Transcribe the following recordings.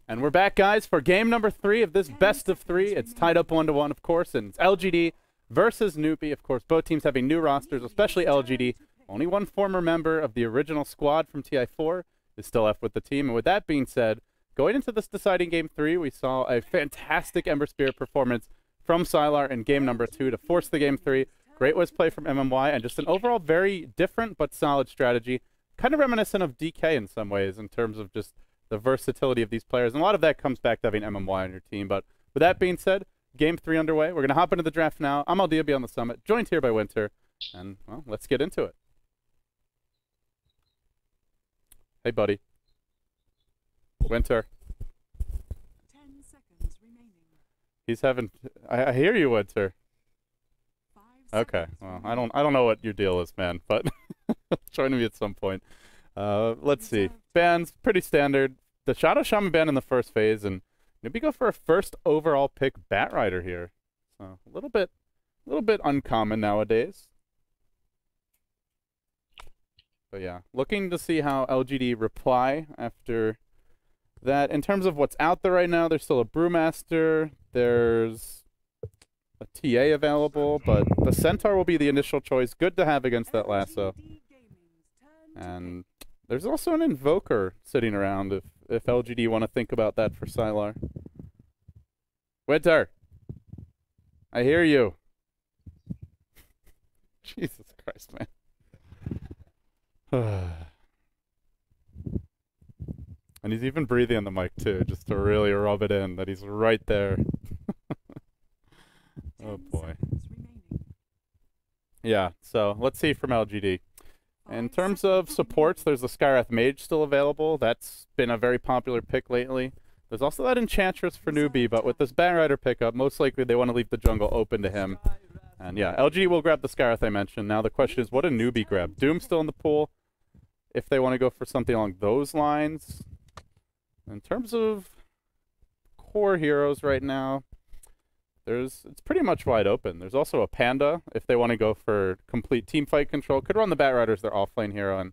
And we're back, guys, for game number 3 of this best of 3. It's tied up 1-1, of course, and it's LGD versus Newbee. Of course, both teams having new rosters, especially LGD. Only one former member of the original squad from TI4 is still left with the team. And with that being said, going into this deciding game 3, we saw a fantastic Ember Spirit performance from Sylar in game number 2 to force the game 3. Great was play from MMY, and just an overall very different but solid strategy. Kind of reminiscent of DK in some ways in terms of just the versatility of these players. And a lot of that comes back to having MMY on your team. But with that being said, game 3 underway. We're going to hop into the draft now. I'm Aldia on the summit, joined here by Winter. And, well, let's get into it. Hey, buddy. Winter. 10 seconds remaining. He's having... I hear you, Winter. 5 Okay. seconds Well, remaining. I don't know what your deal is, man, but join me at some point. Let's see. Bans, pretty standard. The Shadow Shaman ban in the first phase, and maybe go for a first overall pick Bat Rider here. So a little bit uncommon nowadays. But yeah, looking to see how LGD reply after that. In terms of what's out there right now, there's still a Brewmaster. There's a TA available, but the Centaur will be the initial choice. Good to have against that Lasso. And there's also an Invoker sitting around if LGD want to think about that for Sylar. Winter! I hear you. Jesus Christ, man. And he's even breathing on the mic, too, just to really rub it in that he's right there. Oh, boy. Yeah, so let's see from LGD. In terms of supports, there's the Skywrath Mage still available. That's been a very popular pick lately. There's also that Enchantress for Newbee, but with this Bat Rider pickup, most likely they want to leave the jungle open to him. And yeah, LG will grab the Skywrath I mentioned. Now the question is, what a Newbee grab? Doom's still in the pool, if they want to go for something along those lines. In terms of core heroes right now, it's pretty much wide open. There's also a Panda, if they want to go for complete team fight control. Could run the Bat Rider as their offlane hero. And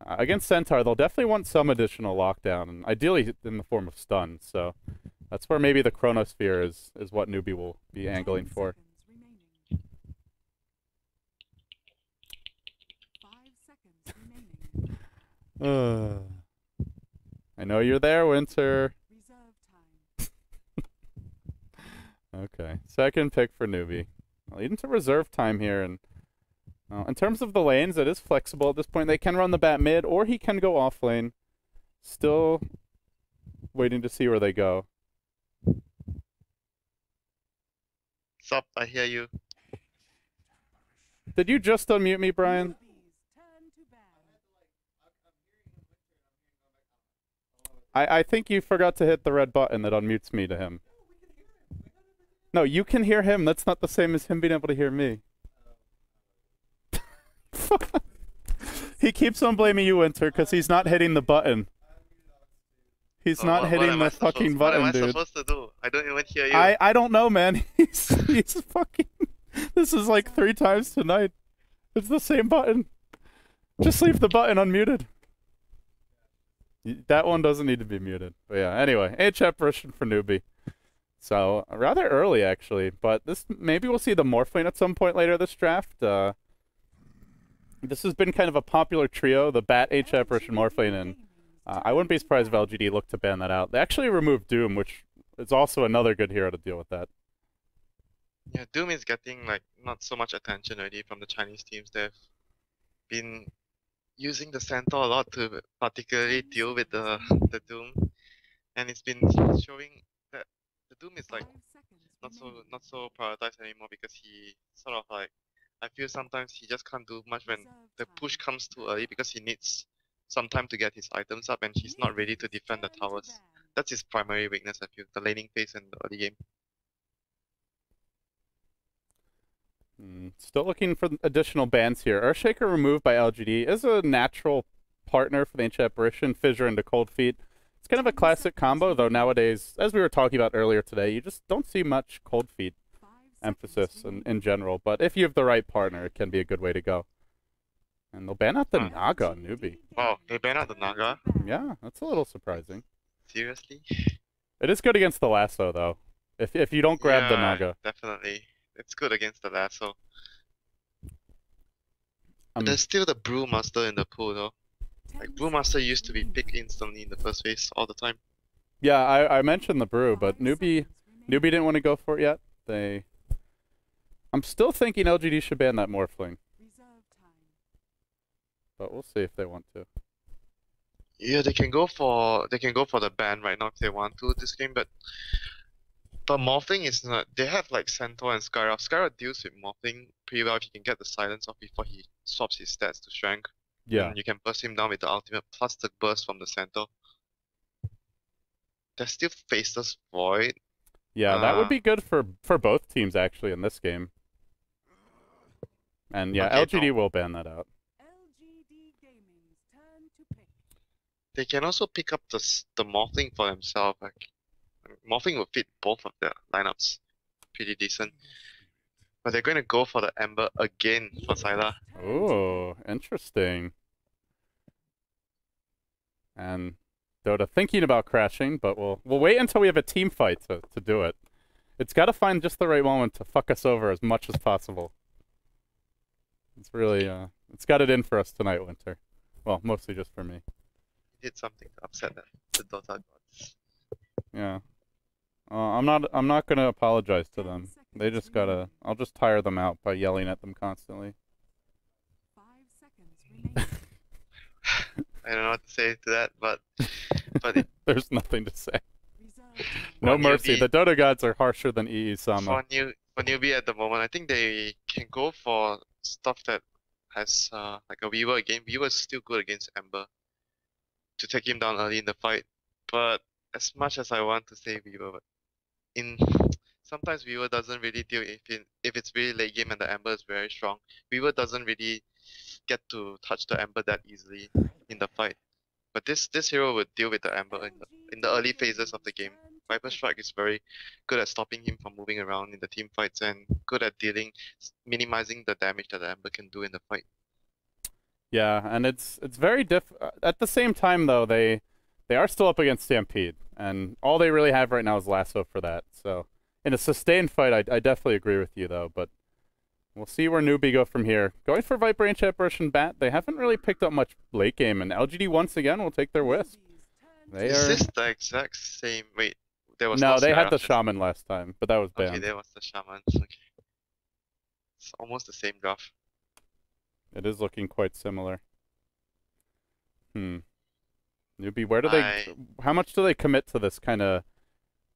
against Centaur, they'll definitely want some additional lockdown, and ideally in the form of stun. So that's where maybe the Chronosphere is what Newbee will be angling for. 5 seconds remaining. I know you're there, Winter. Reserve time. Okay, second pick for Newbee. Leading to reserve time here, and in terms of the lanes, it is flexible at this point. They can run the Bat mid, or he can go off lane. Still waiting to see where they go. Sup, I hear you. Did you just unmute me, Brian? Newbee's turn to ban. I think you forgot to hit the red button that unmutes me to him. No, you can hear him. That's not the same as him being able to hear me. He keeps on blaming you, Winter, because he's not hitting the button. He's not hitting the fucking button, dude. What am I dude. supposed to do? I don't even hear you. I don't know, man. He's fucking... This is like 3 times tonight. It's the same button. Just leave the button unmuted. That one doesn't need to be muted. But yeah, anyway, H apparition for Newbee. So, rather early, actually. But this maybe we'll see the Morphling at some point later this draft. This has been kind of a popular trio, the Bat, H apparition, Morphling, and I wouldn't be surprised if LGD looked to ban that out. They actually removed Doom, which is also another good hero to deal with that. Yeah, Doom is getting like not so much attention already from the Chinese teams. They've been using the Centaur a lot to particularly deal with the Doom, and it's been showing that the Doom is like 5 seconds not so prioritized anymore because he sort of like, I feel sometimes he just can't do much when the push comes too early because he needs some time to get his items up and he's not ready to defend the towers. That's his primary weakness, I feel, the laning phase in the early game. Still looking for additional bans here. Earthshaker removed by LGD is a natural partner for the Ancient Apparition, Fissure into Cold Feet. It's kind of a classic combo, though nowadays, as we were talking about earlier today, you just don't see much Cold Feet emphasis in general. But if you have the right partner, it can be a good way to go. And they'll ban out the Naga on Newbee. Wow, they ban out the Naga? Yeah, that's a little surprising. Seriously? It is good against the lasso though. If you don't grab the Yeah, Naga. definitely. It's good against the lasso. But Um, there's still the Brewmaster in the pool though. 10 Like Brewmaster seconds used to be remaining. picked instantly in the first phase all the time. yeah, I mentioned the brew, but 5 Newbee seconds remaining. didn't want to go for it yet. I'm still thinking LGD should ban that Morphling, Reserve time. but we'll see if they want to. Yeah, they can go for the ban right now if they want to this game, but Morphling is not. They have like Centaur and Skyra. Skyra deals with Morphling pretty well if you can get the silence off before he swaps his stats to strength. Yeah, And you can burst him down with the ultimate plus the burst from the Centaur. There's still Faceless Void. yeah, that would be good for both teams actually in this game. And yeah, Okay, LGD no. will ban that out. LGD Gaming's turn to pick. They can also pick up the Morphling for themselves. Like Morphling will fit both of their lineups pretty decent. But they're going to go for the Ember again for Syla. Oh, interesting. And Dota thinking about crashing, but we'll wait until we have a team fight to do it. It's got to find just the right moment to fuck us over as much as possible. It's really it's got it in for us tonight, Winter. Well, mostly just for me. He did something to upset the Dota gods. Yeah. I'm not gonna apologize to them. They just gotta. I'll just tire them out by yelling at them constantly. 5 seconds remaining. I don't know what to say to that, but There's nothing to say. Reserve time. No For mercy. Newbee- The Dota gods are harsher than EE Sama. for Newbee at the moment, I think they can go for stuff that has like a Weaver again. Weaver's still good against Ember to take him down early in the fight. But as much as I want to say Weaver, but sometimes Weaver doesn't really deal if it's really late game and the Ember is very strong. Weaver doesn't really get to touch the Ember that easily in the fight. But this hero would deal with the Ember in the early phases of the game. Viper Strike is very good at stopping him from moving around in the team fights and good at minimizing the damage that the Ember can do in the fight. Yeah, and it's very at the same time though, they are still up against Stampede, and all they really have right now is Lasso for that. So in a sustained fight, I definitely agree with you though, but we'll see where Newbee go from here. Going for Viper Ancient Apparition Bat, they haven't really picked up much late game, and LGD once again will take their Wisp. They Is are... this the exact same? Wait, there was No, they had the Skyra. Shaman last time, but that was banned. Okay, there was the Shaman. Okay. It's almost the same graph. It is looking quite similar. Newbee, where do how much do they commit to this kind of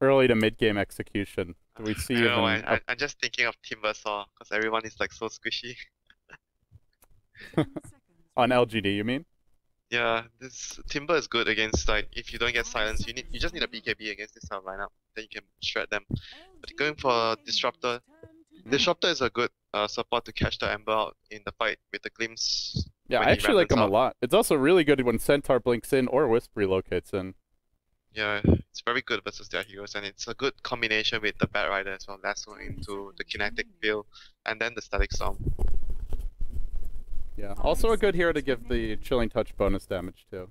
early to mid game execution? Do we see I don't know, even I'm just thinking of Timbersaw because everyone is like so squishy. 10 seconds on remaining. LGD? You mean? Yeah, this Timber is good against like if you don't get silence, you just need a BKB against this type of lineup, then you can shred them. But going for Disruptor, Disruptor is a good support to catch the Ember out in the fight with the glimpse. Yeah, when I he actually like him rampants a out. lot. It's also really good when Centaur blinks in or Wisp relocates in. Yeah, it's very good versus their heroes, and it's a good combination with the Bat Rider as well, lasso into the kinetic field, and then the static storm. Yeah, also a good hero to give the Chilling Touch bonus damage too.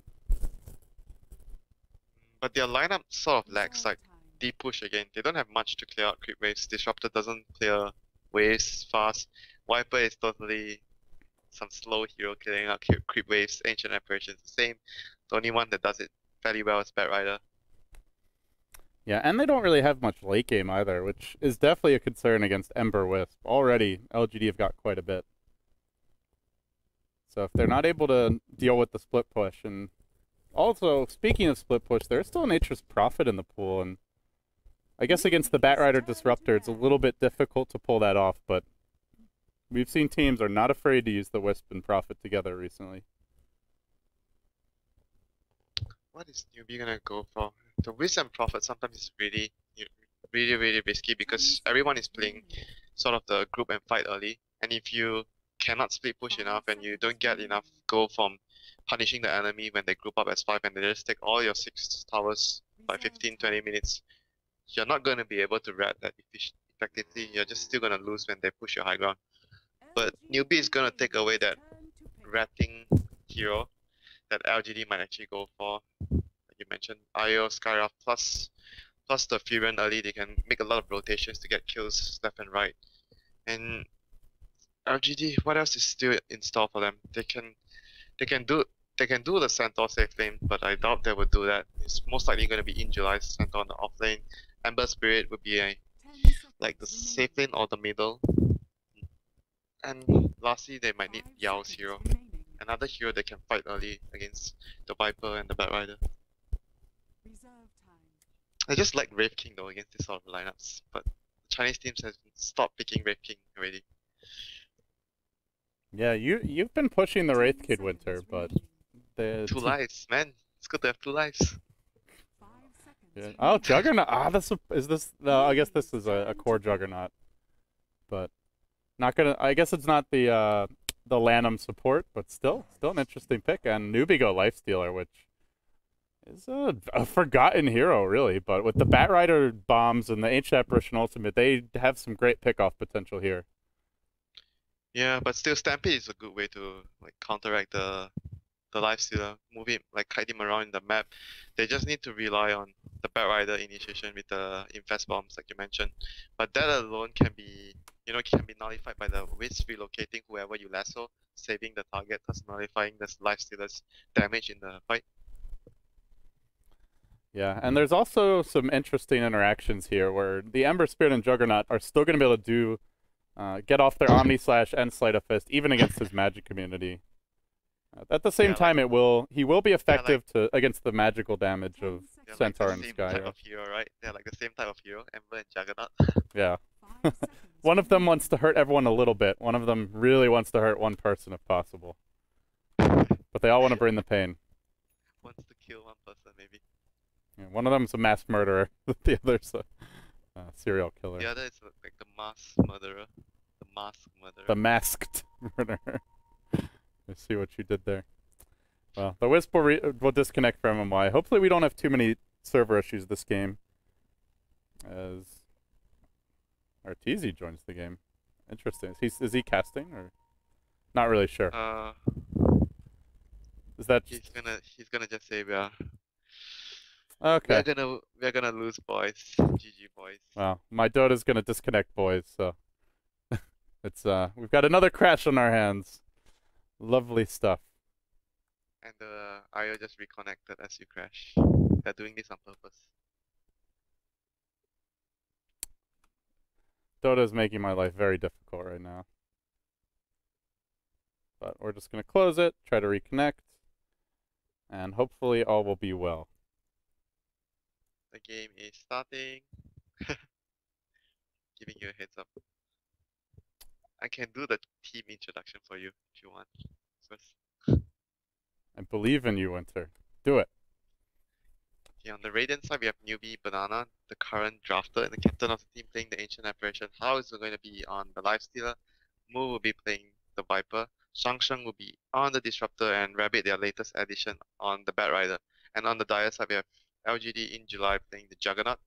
But their lineup sort of lacks like deep push again. They don't have much to clear out creep waves. Disruptor doesn't clear waves fast. Viper is totally some slow hero clearing out creep waves. Ancient Apparition is the same. The only one that does it fairly well is Bat Rider. Yeah, and they don't really have much late game either, which is definitely a concern against Ember Wisp. Already, LGD have got quite a bit. So if they're not able to deal with the split push, and also, speaking of split push, there's still Nature's Prophet in the pool, and I guess against the Bat Rider Disruptor, it's a little bit difficult to pull that off, but we've seen teams are not afraid to use the Wisp and Prophet together recently. What is Newbee gonna go for? The Wisp and Prophet sometimes is really risky because everyone is playing sort of the group and fight early, and if you cannot split push enough and you don't get enough go from punishing the enemy when they group up as 5 and they just take all your 6 towers by 15-20 minutes, you're not going to be able to rat that effectively. You're just still going to lose when they push your high ground. But Newbee is going to take away that ratting hero that LGD might actually go for. Like you mentioned. IO, Skyraft plus the Furion early, they can make a lot of rotations to get kills left and right. And LGD, what else is still in store for them? They can do the Centaur safe lane, but I doubt they would do that. It's most likely going to be in July Centaur on the off lane. Ember Spirit would be 10 like the seconds safe lane remaining. or the middle. And lastly, they might need 5 Yao's seconds hero. remaining. Another hero they can fight early against the Viper and the Batrider. Reserve time. I just like Wraith King though against this sort of lineups, but the Chinese teams have stopped picking Wraith King already. Yeah, you've been pushing the 10 Wraith Kid seconds Winter, but remaining. the 2 lives, man. It's good to have 2 lives. 5 seconds yeah. remaining. Oh, Juggernaut. Ah, is this? No, I guess this is a core Juggernaut, but not gonna. I guess it's not the Lanham support, but still an interesting pick. And Newbee go Lifestealer, which is a forgotten hero, really. But with the Batrider bombs and the Ancient Apparition Ultimate, they have some great pickoff potential here. Yeah, but still Stampede is a good way to like counteract the Lifestealer, move him, like kite him around in the map. They just need to rely on the Batrider initiation with the Infest bombs like you mentioned. But that alone can be nullified by the Wisp relocating whoever you lasso, saving the target, thus nullifying the Lifestealer's damage in the fight. Yeah, and there's also some interesting interactions here where the Ember Spirit and Juggernaut are still going to be able to do get off their Omni Slash and Sleight of Fist even against his magic community. At the same Yeah, time, he will be effective like, against the magical damage of they're Centaur like and the same Sky. type of hero, right? They're like the same type of hero, Ember and Juggernaut. Yeah. 5 seconds One of them remaining. wants to hurt everyone a little bit. One of them really wants to hurt one person if possible. But they all want to bring the pain. Wants to kill one person, maybe. Yeah, one of them's a mass murderer. The other's a serial killer. The other is like the mass murderer. The mask murderer. The masked murderer. I see what you did there. Well, the Wisp will disconnect from MMY. Hopefully we don't have too many server issues this game. As Arteezy joins the game. Interesting. Is he casting or not really sure? Is that he's gonna just say we're okay? we're gonna lose, boys. GG, boys. Well, my Dota's gonna disconnect, boys. So it's we've got another crash on our hands. Lovely stuff. And IO just reconnected as you crash. They're doing this on purpose. Dota is making my life very difficult right now. But we're just going to close it, try to reconnect, and hopefully all will be well. The game is starting. Giving you a heads up. I can do the team introduction for you if you want. First. I believe in you, Winter. Do it. Okay, on the Radiant side, we have Newbee, Banana, the current drafter and the captain of the team playing the Ancient Apparition. How is it going to be on the Lifestealer? Mu will be playing the Viper. Shang will be on the Disruptor, and Rabbit, their latest addition, on the Batrider. And on the Dire side, we have LGD in July playing the Juggernaut.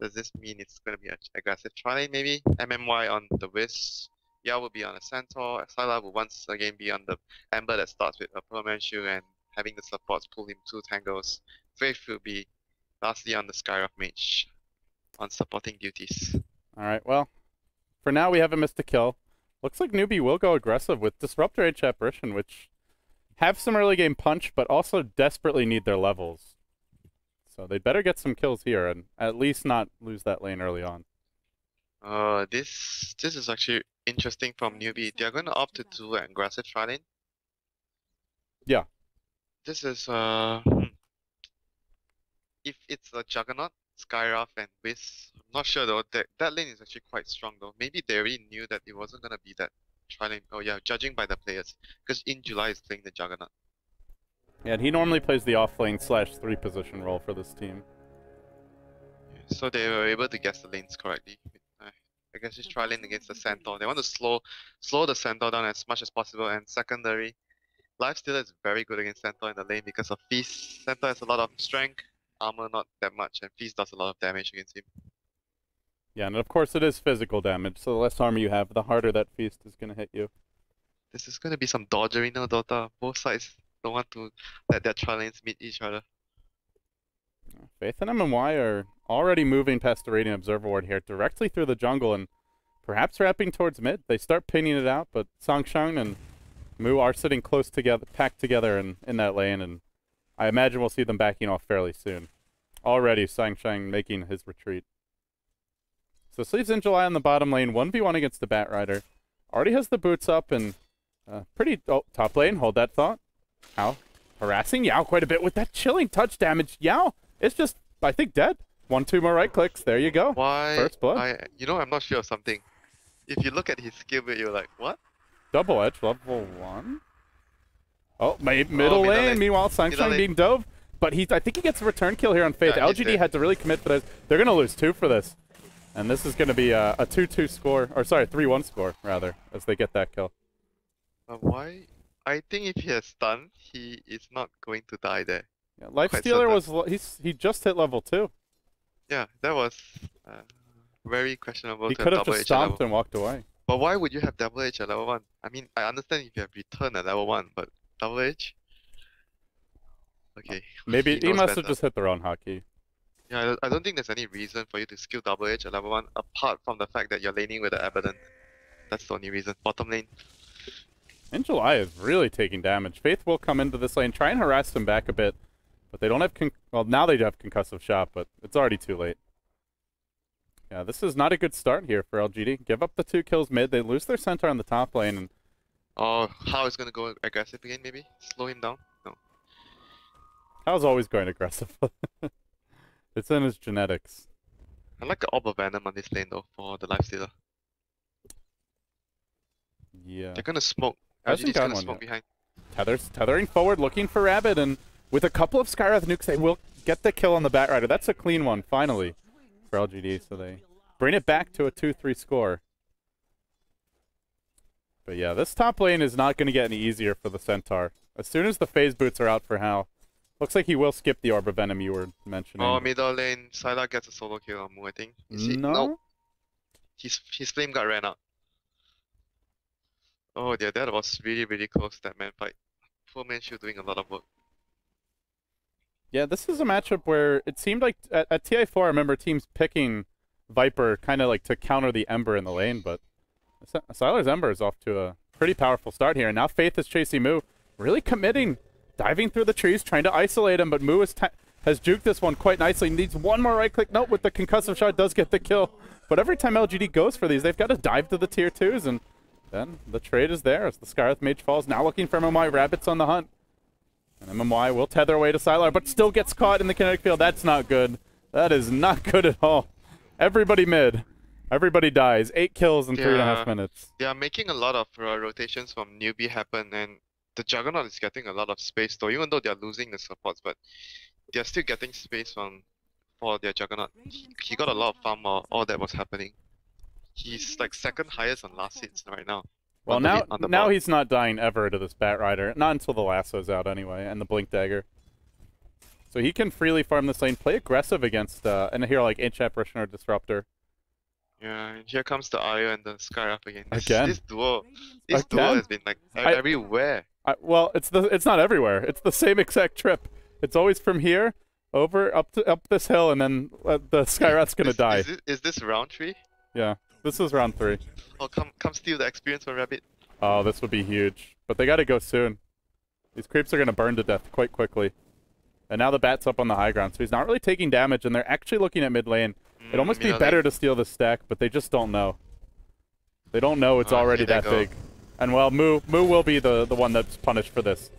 Does this mean it's going to be an aggressive tri-lane maybe? MMY on the Wisp. Yao will be on a Centaur. Syla will once again be on the Ember that starts with a Permanent Shield and having the supports pull him 2 tangles. Faith will be lastly on the Skyrock Mage on supporting duties. Alright, well, for now we haven't missed a kill. Looks like Newbee will go aggressive with Disruptor H Apparition, which have some early game punch, but also desperately need their levels. So they'd better get some kills here and at least not lose that lane early on. This is actually interesting from Newbee. They're going to opt to do an aggressive tri-lane. Yeah. This is if it's a Juggernaut, Skyraft and Wisp, I'm not sure though. That lane is actually quite strong though. Maybe they already knew that it wasn't gonna be that tri-lane. Oh yeah, judging by the players, because in July is playing the Juggernaut. Yeah, and he normally plays the off-lane /3 position role for this team. So they were able to guess the lanes correctly. I guess just tri-lane against the Centaur. They want to slow the Centaur down as much as possible. And secondary, Lifestealer is very good against Centaur in the lane because of Feast. Centaur has a lot of strength, armor not that much, and Feast does a lot of damage against him. Yeah, and of course it is physical damage, so the less armor you have, the harder that Feast is going to hit you. This is going to be some dodgery now, Dota. Both sides don't want to let their tri-lanes meet each other. Faith and MMY are already moving past the Radiant Observer Ward here, directly through the jungle, and perhaps wrapping towards mid. They start pinning it out, but Sangsheng and Mu are sitting close together, packed together in that lane, and I imagine we'll see them backing off fairly soon. Already, Sangsheng making his retreat. So this leaves Injuly on the bottom lane, 1v1 against the Batrider. Already has the boots up and pretty... Oh, top lane, hold that thought. How? Harassing Yao quite a bit with that chilling touch damage. Yao is just, I think, dead. 1-2 more right clicks. There you go. Why? First blood. You know, I'm not sure of something. If you look at his skill build, you're like, what? Double edge, level 1. Oh, middle lane. Meanwhile, Sunshine being dove. But I think he gets a return kill here on Faith. Yeah, LGD had to really commit for this. They're going to lose 2 for this. And this is going to be a 2-2 score. Or sorry, 3-1 score, rather, as they get that kill. Why? I think if he has stun, he is not going to die there. Yeah, Lifestealer was... He just hit level 2. Yeah, that was very questionable. He to could have double just H at level. stomped and walked away. But why would you have double H at level 1? I mean, I understand if you have return at level 1, but double H? Okay. Maybe he knows must have better. just hit the wrong hotkey. Yeah, I don't think there's any reason for you to skill double H at level 1 apart from the fact that you're laning with the Abaddon. That's the only reason. Bottom lane. In July is really taking damage. Faith will come into this lane, try and harass him back a bit. But they don't have well, now they do have concussive shot, but it's already too late. Yeah, this is not a good start here for LGD. Give up the 2 kills mid. They lose their center on the top lane. And Oh, How is going to go aggressive again, maybe? Slow him down? No. Hao's always going aggressive. It's in his genetics. I like the Orb of Venom on this lane, though, for the Lifestealer. Yeah. They're going to smoke. Hasn't LGD's got going to one smoke yet. behind. Tethering forward, looking for Rabbit, and with a couple of Skywrath nukes, they will get the kill on the Batrider. That's a clean one, finally, for LGD, so they bring it back to a 2-3 score. But yeah, this top lane is not going to get any easier for the Centaur. As soon as the phase boots are out for Hao, looks like he will skip the Orb of Venom you were mentioning. Oh, middle lane. Sylar gets a solo kill on Mu, I think. No? His flame guard ran out. Oh dear, that was really, really close, that man fight. Poor Manchu doing a lot of work. Yeah, this is a matchup where it seemed like at TI4, I remember teams picking Viper kind of like to counter the Ember in the lane, but Sylar's Ember is off to a pretty powerful start here. And now Faith is chasing Mu, really committing, diving through the trees, trying to isolate him, but Mu has juked this one quite nicely. Needs one more right click. Nope, with the concussive shot does get the kill. But every time LGD goes for these, they've got to dive to the tier 2s, and then the trade is there as the Skywrath Mage falls. Now looking for MMY. Rabbit's on the hunt. And MMY will tether away to Sylar, but still gets caught in the kinetic field. That's not good. That is not good at all. Everybody mid. Everybody dies. 8 kills in 3.5 minutes. They are making a lot of rotations from Newbee happen, and the Juggernaut is getting a lot of space though, even though they are losing the supports, but they are still getting space for their Juggernaut. He got a lot of farm while all that was happening. He's like second highest on last hits right now. Well, now he's not dying ever to this Batrider. Not until the lasso's out anyway, and the Blink Dagger. So he can freely farm this lane, play aggressive against a hero like Ancient Apparition or Disruptor. Yeah, and here comes the Io and the Skywrath again. Again? This duo has been like everywhere. Well, it's not everywhere. It's the same exact trip. It's always from here over up this hill, and then the Skywrath's gonna die. Is this round 3? Yeah, this is round 3. Oh, come steal the experience from Rabbit. Oh, this would be huge. But they gotta go soon. These creeps are gonna burn to death quite quickly. And now the Bat's up on the high ground, so he's not really taking damage, and they're actually looking at mid lane. It'd almost be better to steal this stack, but they just don't know. They don't know it's already that big. And well, Mu will be the one that's punished for this.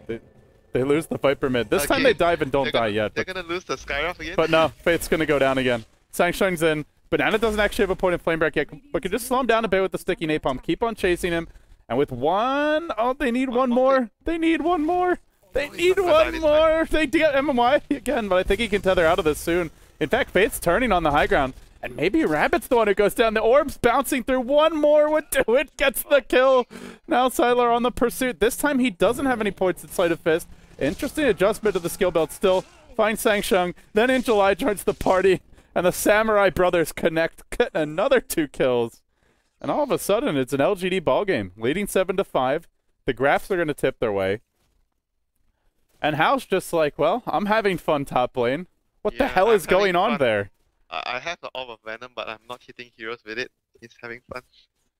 They lose the Viper mid. This time they dive and don't die yet. They're gonna lose the Skywrath again? But no, Faith's gonna go down again. Sangsheng's in. Banana doesn't actually have a point in Flame Break yet, but can just slow him down a bit with the sticky napalm. Keep on chasing him. And with one... Oh, they need one more. They need one more. They need one more. They get MMY again, but I think he can tether out of this soon. In fact, Faith's turning on the high ground. And maybe Rabbit's the one who goes down. The orb's bouncing through. One more would do it. Gets the kill. Now Sylar on the pursuit. This time he doesn't have any points at Sight of Fist. Interesting adjustment to the skill belt still. Finds Sangsheng. Then in July joins the party. And the Samurai brothers connect. Get another 2 kills. And all of a sudden, it's an LGD ballgame. Leading 7-5. The Graphs are going to tip their way. And Hao's just like, well, I'm having fun top lane. What the Yeah, hell I'm is going having on fun. there? I have the Orb of Venom, but I'm not hitting heroes with it. He's having fun.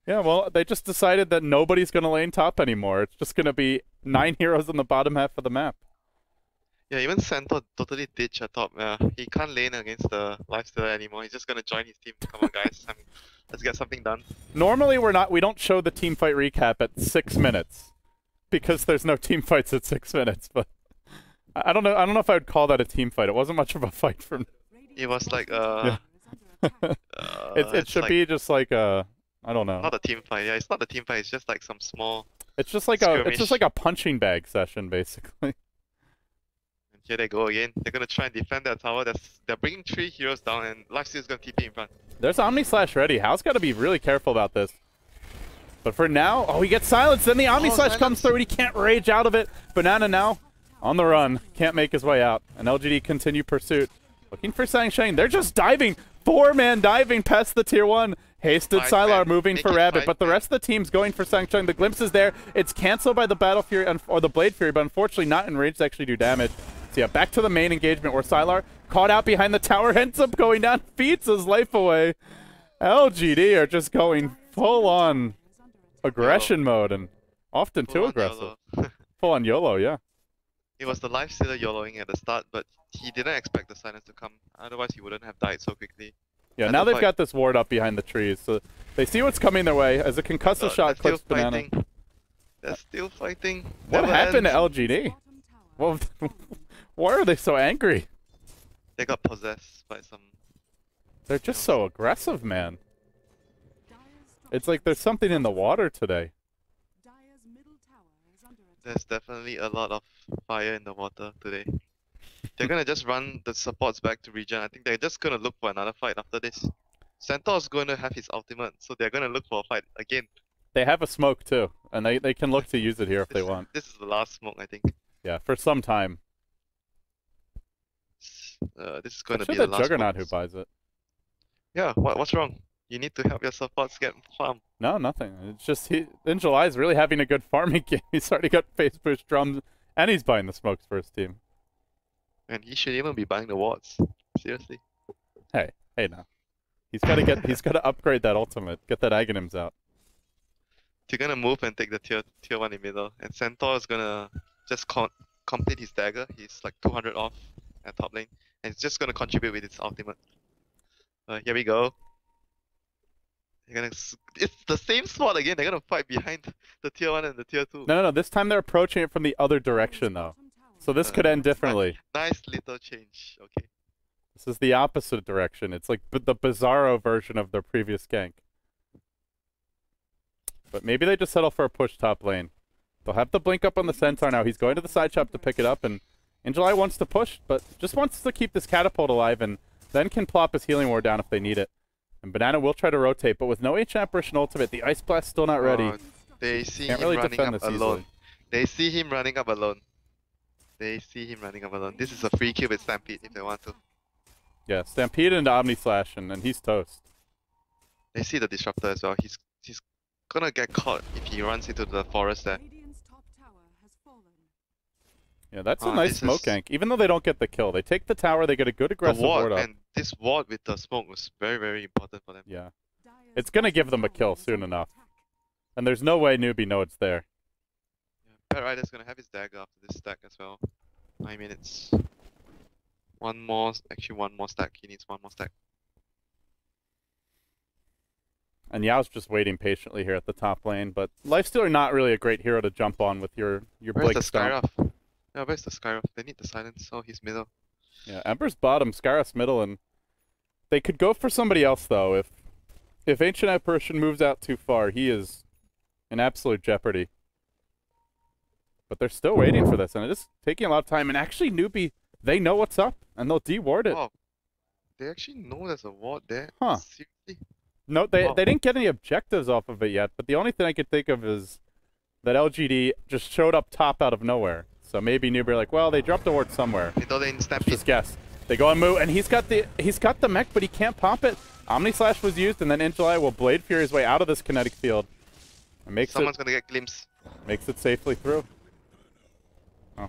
Yeah, well, they just decided that nobody's going to lane top anymore. It's just going to be 9 heroes in the bottom half of the map. Yeah, even Santo totally ditched a top. He can't lane against the Lifestealer anymore. He's just gonna join his team. Come on, guys. Let's get something done. Normally, we don't show the team fight recap at 6 minutes because there's no team fights at 6 minutes. But I don't know. I don't know if I would call that a team fight. It wasn't much of a fight from. It was like Yeah. It it's should like be just like a. I don't know. not a team fight. Yeah, it's not a team fight. It's just like some small. It's just like a punching bag session basically. And here they go again. They're gonna try and defend their tower. They're bringing 3 heroes down, and Lifestealer's gonna TP in front. There's Omni Slash ready. Hal's got to be really careful about this. But for now, oh, he gets silenced. Then the Omni Slash comes through, and he can't rage out of it. Banana now on the run, can't make his way out. And LGD continue pursuit, looking for Shang. They're just diving, 4-man diving past the tier 1. Hasted Sylar moving for Rabbit, but the rest of the team's going for Shang. The glimpse is there. It's canceled by the Battle Fury or the Blade Fury, but unfortunately not in range to actually do damage. So yeah, back to the main engagement where Sylar, caught out behind the tower, ends up going down, feeds his life away. LGD are just going full-on aggression mode, and often too aggressive. Full-on YOLO, yeah. It was the Lifestealer YOLOing at the start, but he didn't expect the silence to come. Otherwise, he wouldn't have died so quickly. Yeah, now they've got this ward up behind the trees, so they see what's coming their way as a concussive shot clips Banana. They're still fighting. What happened to LGD? Well, why are they so angry? They got possessed by some... They're just so aggressive, man. It's like there's something in the water today. There's definitely a lot of fire in the water today. They're gonna just run the supports back to regen. I think they're just gonna look for another fight after this. Centaur's going to have his ultimate, so they're gonna look for a fight again. They have a smoke too, and they can look to use it here if they want. This is the last smoke, I think. Yeah, for some time. This is gonna be the last Juggernaut smoke. who buys it. Yeah, what's wrong? You need to help your supports get farm. No, nothing. It's just in July is really having a good farming game. He's already got face push drums, and he's buying the smokes for his team. And he should even be buying the wards. Seriously. Hey now. He's gotta upgrade that ultimate, get that Aghanims out. They're gonna move and take the tier 1 in middle, and Centaur is gonna just complete his dagger. He's like 200 off at top lane, and he's just gonna contribute with his ultimate. Here we go. It's the same spot again. They're gonna fight behind the tier 1 and the tier 2. No. This time they're approaching it from the other direction though. So this could end differently. Nice little change. Okay. This is the opposite direction. It's like the Bizarro version of their previous gank. But maybe they just settle for a push top lane. They'll have the blink up on the Centaur now. He's going to the side shop to pick it up, and Injuly wants to push, but just wants to keep this catapult alive, and then can plop his healing ward down if they need it. And Banana will try to rotate, but with no Ancient Apparition ultimate, the Ice Blast still not ready. They see Can't him really running defend up this alone. easily. They see him running up alone. This is a free kill with Stampede if they want to. Yeah, Stampede into Omni Slash, and he's toast. They see the Disruptor as well. He's gonna get caught if he runs into the forest there. Yeah, that's a nice smoke gank. Even though they don't get the kill, they take the tower, they get a good aggressive ward up. And this ward with the smoke was very, very important for them. Yeah. It's gonna give them a kill soon enough. And there's no way Newbee know it's there. Bat Rider's gonna have his dagger after this stack as well. 9 minutes. One more stack. He needs one more stack. And Yao's just waiting patiently here at the top lane, but Lifestealer not really a great hero to jump on with your Where's Blake the Stomp. Skyruff? Yeah, where's the Skyruff? They need the silence. Oh, he's middle. Yeah, Ember's bottom, Skyruff's middle, and they could go for somebody else though. If Ancient Apparition moves out too far, he is in absolute jeopardy. But they're still waiting for this, and it is taking a lot of time. And actually, Newbee, they know what's up, and they'll de-ward it. Oh, they actually know there's a ward there? Huh. Seriously? No, they didn't get any objectives off of it yet, but the only thing I could think of is that LGD just showed up top out of nowhere. So maybe Newbee are like, well, they dropped a ward somewhere. Middle lane Stampede. Just guess. They go on move, and he's got the mech, but he can't pop it. Omni Slash was used, and then Injuly will Blade Fury his way out of this kinetic field. And Someone's gonna get glimpse. Makes it safely through.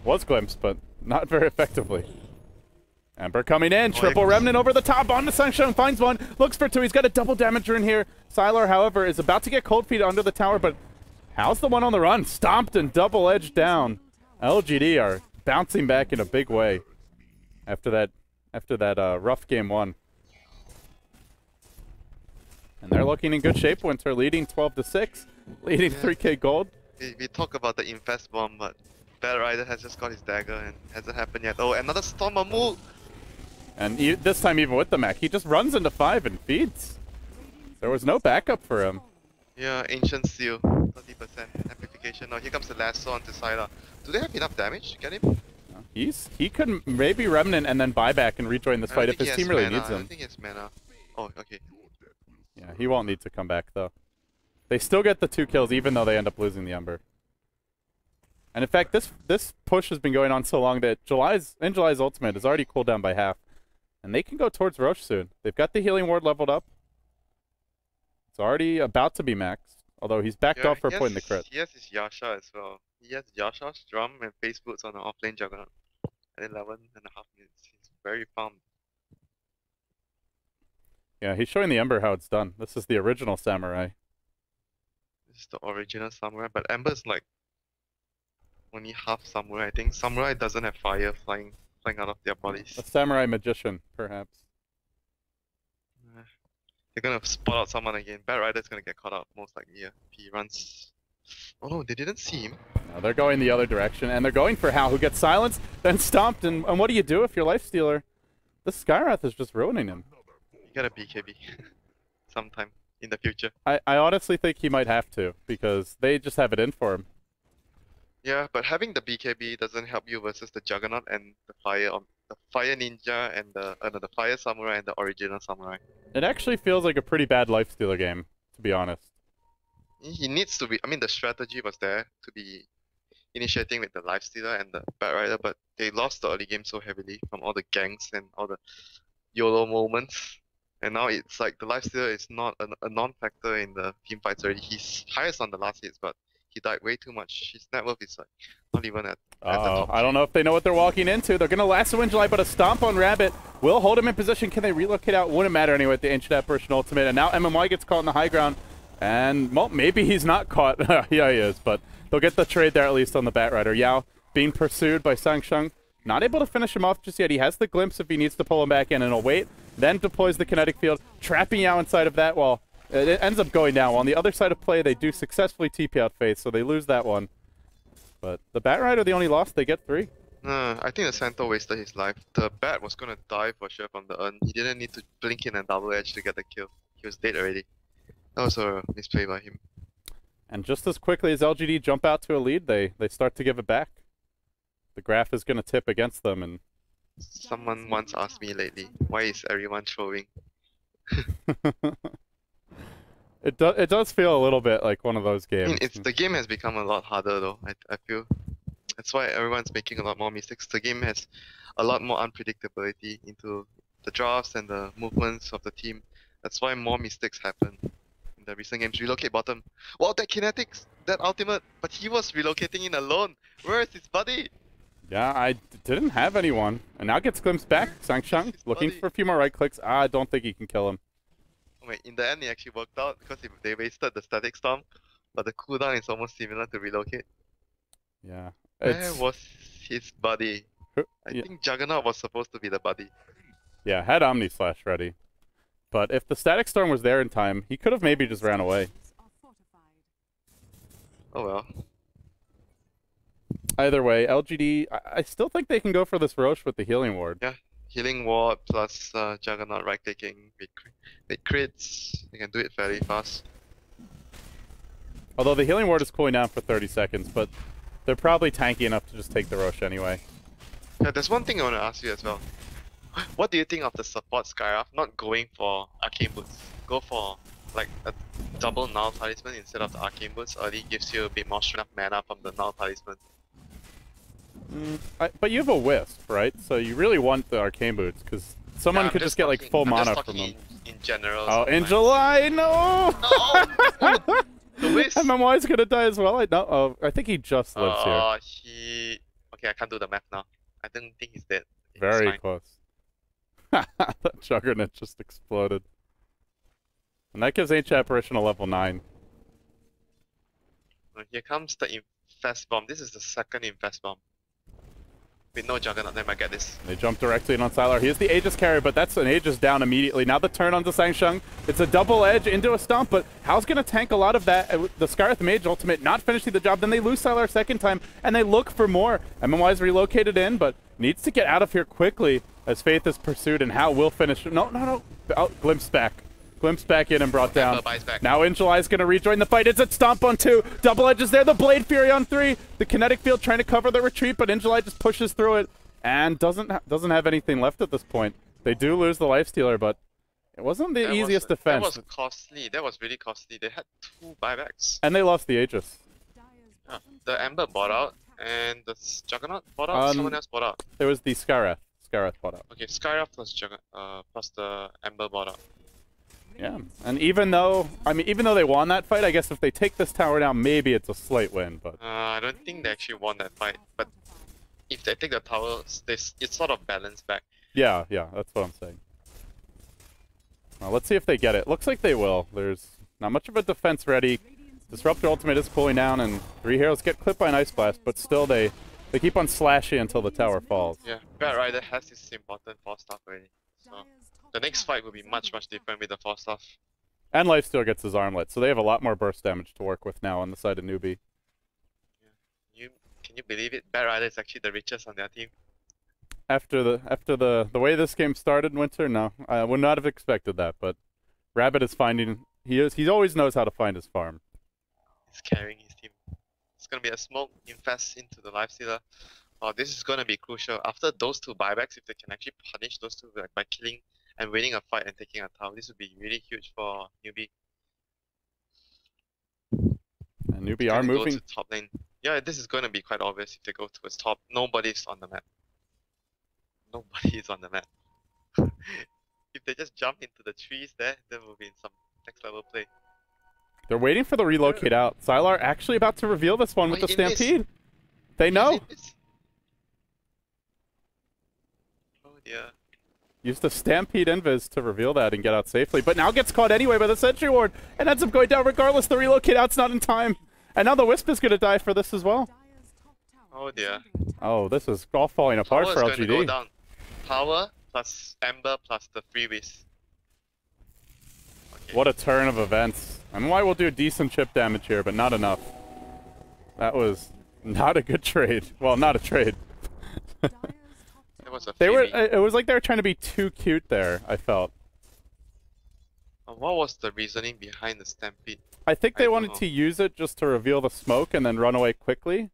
Was glimpsed, but not very effectively. Ember coming in, triple remnant over the top, on to Sunshine, finds one, looks for two, he's got a double damager in here. Sylar, however, is about to get cold feet under the tower, but how's the one on the run? Stomped and double edged down. LGD are bouncing back in a big way after that rough game one. And they're looking in good shape, Winter leading 12-6, leading 3K gold. We talk about the infest bomb, but Bad Rider has just got his dagger and hasn't happened yet. Oh, another Stormer move! And this time, even with the mech, he just runs into 5 and feeds. There was no backup for him. Yeah, Ancient Seal, 30% amplification. Oh, here comes the lasso onto Sylar. Do they have enough damage to get him? He could maybe remnant and then buy back and rejoin this fight if his team really needs him. I don't think he has mana. Oh, okay. Yeah, he won't need to come back though. They still get the 2 kills even though they end up losing the Ember. And in fact, this push has been going on so long that July's ultimate is already cooled down by half. And they can go towards Roche soon. They've got the healing ward leveled up. It's already about to be maxed. Although he's backed off for putting the crit. He has his Yasha as well. He has Yasha's drum and face boots on the offlane Juggernaut. At 11.5 minutes. He's very farmed. Yeah, he's showing the Ember how it's done. This is the original Samurai. This is the original Samurai, but Ember's like only half Samurai. I think Samurai doesn't have fire flying out of their bodies. A Samurai Magician, perhaps. They're gonna spot out someone again. Bad Rider's gonna get caught up, most likely. Yeah. If he runs. Oh no, they didn't see him. No, they're going the other direction, and they're going for Hal, who gets silenced, then stomped. And what do you do if you're Lifestealer? This Skywrath is just ruining him. You gotta BKB sometime in the future. I honestly think he might have to, because they just have it in for him. Yeah, but having the BKB doesn't help you versus the Juggernaut and the Fire Ninja and the Fire Samurai and the original Samurai. It actually feels like a pretty bad Lifestealer game, to be honest. He needs to be. I mean, the strategy was there to be initiating with the Lifestealer and the Bad Rider, but they lost the early game so heavily from all the ganks and all the YOLO moments. And now it's like the Lifestealer is not a non-factor in the team fights already. He's highest on the last hits, but he died way too much. His net worth is like not even at the top. I don't know if they know what they're walking into. They're gonna lasso in July, but a stomp on Rabbit will hold him in position. Can they relocate out? Wouldn't matter anyway with the Ancient Apparition ultimate. And now MMY gets caught in the high ground. And, well, maybe he's not caught. Yeah, he is, but they'll get the trade there at least on the Bat Rider. Yao being pursued by Sangsheng. Not able to finish him off just yet. He has the glimpse if he needs to pull him back in, and he'll wait. Then deploys the kinetic field, trapping Yao inside of that wall. It ends up going down. Well, on the other side of play, they do successfully TP out Faith, so they lose that one. But the Bat Rider, the only loss, they get 3. I think the Centaur wasted his life. The Bat was gonna die for sure from the urn. He didn't need to blink in and double edge to get the kill. He was dead already. That was a misplay by him. And just as quickly as LGD jump out to a lead, they start to give it back. The graph is going to tip against them. And someone once asked me lately, why is everyone throwing? It does feel a little bit like one of those games. I mean, the game has become a lot harder though, I feel. That's why everyone's making a lot more mistakes. The game has a lot more unpredictability into the drafts and the movements of the team. That's why more mistakes happen. The recent games, relocate bottom. Wow, that kinetics, that ultimate, but he was relocating in alone. Where is his buddy? Yeah, I didn't have anyone. And now gets glimpsed back. Sangsheng looking for a few more right clicks. I don't think he can kill him. Wait, in the end, it actually worked out because they wasted the static storm, but the cooldown is almost similar to relocate. Yeah. Where was his buddy? I think Juggernaut was supposed to be the buddy. Yeah, had Omni Slash ready. But if the Static Storm was there in time, he could have maybe just ran away. Oh well. Either way, LGD, I still think they can go for this Roche with the Healing Ward. Yeah, Healing Ward plus Juggernaut right-clicking with crits. They can do it fairly fast. Although the Healing Ward is cooling down for 30 seconds, but they're probably tanky enough to just take the Roche anyway. Yeah, there's one thing I want to ask you as well. What do you think of the support Skywrath not going for Arcane Boots? Go for like a double Null Talisman instead of the Arcane Boots. Early gives you a bit more strength mana from the Null Talisman. But you have a Wisp, right? So you really want the Arcane Boots, because someone could just get like full mana from them. In general. Oh, in July, no! No! The Wisp! MMY's gonna die as well. I think he just lives here. Okay, I can't do the math now. I don't think he's dead. Very close. That Juggernaut just exploded. And that gives Ancient Apparition a level 9. Here comes the Infest Bomb. This is the second Infest Bomb. With no Juggernaut, they might get this. They jump directly in on Sylar. He is the Aegis carry, but that's an Aegis down immediately. Now the turn onto Shang. It's a double edge into a stomp, but Hal's going to tank a lot of that. The Scarlet Mage ultimate not finishing the job. Then they lose Sylar a second time, and they look for more. MMY's relocated in, but needs to get out of here quickly as Faith is pursued, and Hal will finish. No. Oh, Glimpse back. Glimpse back in and brought down. Now Angeli is going to rejoin the fight. It's a stomp on 2. Double edges there. The Blade Fury on 3. The kinetic field trying to cover the retreat, but Angeli just pushes through it and doesn't have anything left at this point. They do lose the Lifestealer, but it wasn't the easiest defense. That was costly. That was really costly. They had 2 buybacks. And they lost the Aegis. Yeah. The Ember bought out, and the Juggernaut bought out. Someone else bought out. It was the Skywrath. Skywrath bought out. Okay, Skywrath plus plus the Ember bought out. Yeah, and even though they won that fight, I guess if they take this tower down, maybe it's a slight win. But I don't think they actually won that fight. But if they take the tower, it's sort of balanced back. Yeah, that's what I'm saying. Well, let's see if they get it. Looks like they will. There's not much of a defense ready. Disruptor ultimate is cooling down, and 3 heroes get clipped by an Ice Blast, but still they keep on slashing until the tower falls. Yeah, Bat Rider has his important 4-star already. So the next fight will be much different with the 4-star. And Lifesteal gets his armlet, so they have a lot more burst damage to work with now on the side of Newbee. Yeah. Can you believe it? Bat Rider is actually the richest on their team. After the way this game started, Winter, no, I would not have expected that. But Rabbit is finding he always knows how to find his farm. He's carrying his team. It's gonna be a smoke infest into the Lifestealer. Oh, this is gonna be crucial. After those 2 buybacks, if they can actually punish those 2 by killing and winning a fight and taking a tower, this would be really huge for Newbee. And Newbee are moving to top lane. Yeah, this is gonna be quite obvious if they go towards top. Nobody's on the map. Nobody is on the map. If they just jump into the trees there, then we'll be in some next level play. They're waiting for the relocate out. Sylar actually about to reveal this one with the Stampede. They know. Oh dear. Used the Stampede Invis to reveal that and get out safely, but now gets caught anyway by the Sentry Ward and ends up going down regardless. The relocate out's not in time. And now the Wisp is going to die for this as well. Oh dear. Oh, this is all falling apart for LGD. Go down. Power plus Ember plus the free Wisp. Okay. What a turn of events. MY will do decent chip damage here, but not enough. That was not a good trade. Well, not a trade. It was like they were trying to be too cute there, I felt. What was the reasoning behind the Stampede? I think they wanted to use it just to reveal the smoke and then run away quickly.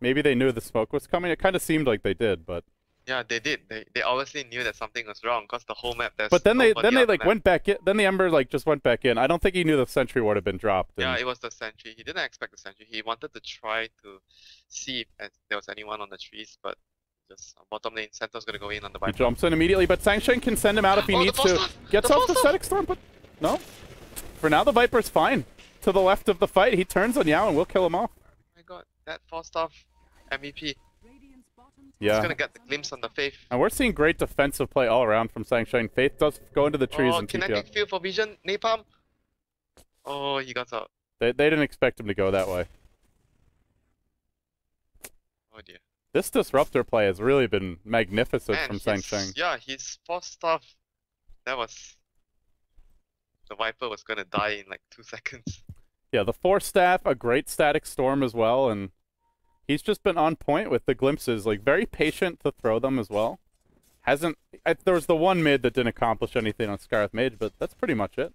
Maybe they knew the smoke was coming. It kind of seemed like they did, but yeah, they did. They obviously knew that something was wrong because the whole map. But then they like went back in. Then the Ember like just went back in. I don't think he knew the Sentry Ward had been dropped. Yeah, it was the Sentry. He didn't expect the Sentry. He wanted to try to see if there was anyone on the trees, but just bottom lane, Sentinel's gonna go in on the Viper. He jumps in immediately, but Shang can send him out if he needs to. Gets off the Static Storm, but no. For now, the Viper's fine. To the left of the fight, he turns on Yao and will kill him off. Oh my god, that 4-star MVP. Yeah. He's gonna get the glimpse on the Faith. And we're seeing great defensive play all around from Shang. Faith does go into the trees and TP kinetic field for vision, napalm. Oh, he got out. They didn't expect him to go that way. Oh dear. This Disruptor play has really been magnificent from Shang. Yeah, his 4-star. That was. The Viper was gonna die in like 2 seconds. Yeah, the 4-staff, a great static storm as well, and he's just been on point with the glimpses, like very patient to throw them as well. There was the one mid that didn't accomplish anything on Scarlet Mage, but that's pretty much it.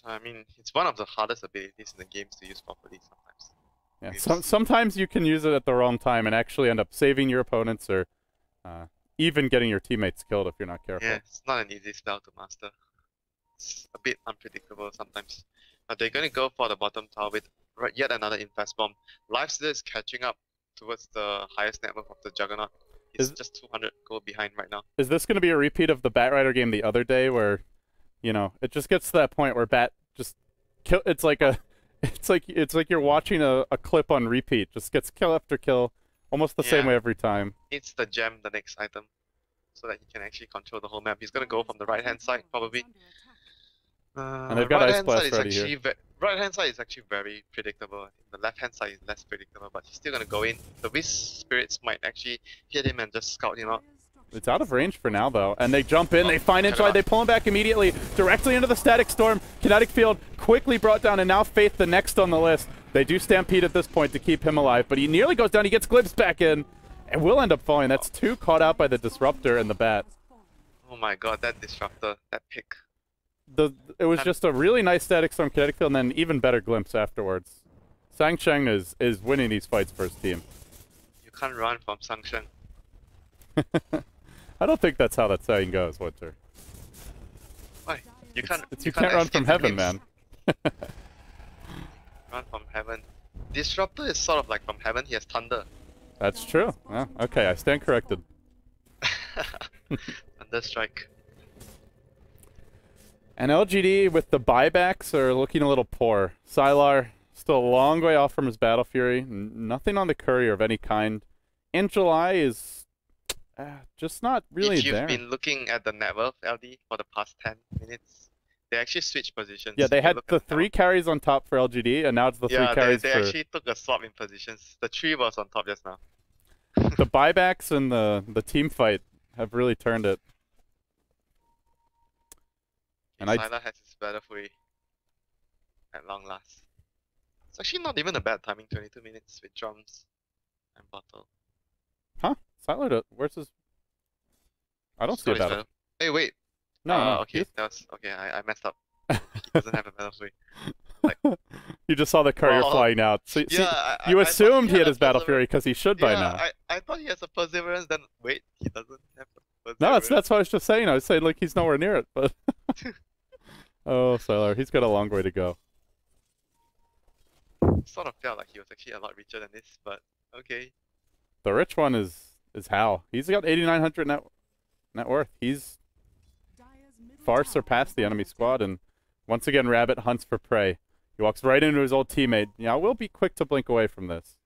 I mean, it's one of the hardest abilities in the games to use properly sometimes. Yeah, sometimes you can use it at the wrong time and actually end up saving your opponents or even getting your teammates killed if you're not careful. Yeah, it's not an easy spell to master. It's a bit unpredictable sometimes. But they're going to go for the bottom tower with yet another Infest Bomb. Lifesteal is catching up towards the highest net worth of the Juggernaut. He's just 200 gold behind right now. Is this going to be a repeat of the Batrider game the other day where, you know, it just gets to that point where Bat just kill? It's like you're watching a clip on repeat. Just gets kill after kill, almost the same way every time. It's the gem, the next item. so that he can actually control the whole map. He's gonna go from the right hand side probably. And they've got Ice Blast ready here. Right hand side is actually very predictable. I think the left hand side is less predictable, but he's still gonna go in. The Wisp Spirits might actually hit him and just scout him out. It's out of range for now, though. And they jump in, they find head Inchlight, out. they pull him back immediately, directly into the Static Storm. Kinetic Field quickly brought down, and now Faith the next on the list. They do Stampede at this point to keep him alive, but he nearly goes down. He gets Glimpse back in, and will end up falling. That's 2 caught out by the Disruptor and the Bat. Oh my god, that Disruptor, that pick. It was just a really nice Static Storm Kinetic Field, and then even better Glimpse afterwards. Sangcheng is winning these fights for his team. You can't run from Sangcheng. I don't think that's how that saying goes, Winter. Why? You can't. You can't run from heaven, man. Run from heaven. Disruptor is sort of like from heaven. He has thunder. That's true. Well, okay, I stand corrected. Thunder strike. And LGD with the buybacks are looking a little poor. Sylar still a long way off from his Battle Fury. Nothing on the courier of any kind. In July is just not really if you've there. been looking at the network LD for the past 10 minutes, they actually switched positions. Yeah, they If you had look the at 3 carries on top for LGD, and now it's the 3 carries they for actually took a swap in positions. The 3 was on top just now. the buybacks and the team fight have really turned it. And Sylar has his Battle Fury at long last. It's actually not even a bad timing, 22 minutes with drums and bottle. Huh? Sylar, where's his... I don't see a battle. Hey, wait. No, okay, that was okay. I messed up. He doesn't have a Battle Fury. You just saw the courier flying out. So, Yeah, you I assumed thought he had his Battle Perseverance. Fury because he should by now. I thought he has a Perseverance, then wait, he doesn't have a No, Perseverance. that's what I was just saying. I was saying like he's nowhere near it, but oh, Sylar, he's got a long way to go. Sort of felt like he was actually a lot richer than this, but okay. The rich one is Hal. He's got 8,900 net worth. He's far surpassed the enemy squad, and once again, Rabbit hunts for prey. He walks right into his old teammate. Yeah, we'll be quick to blink away from this.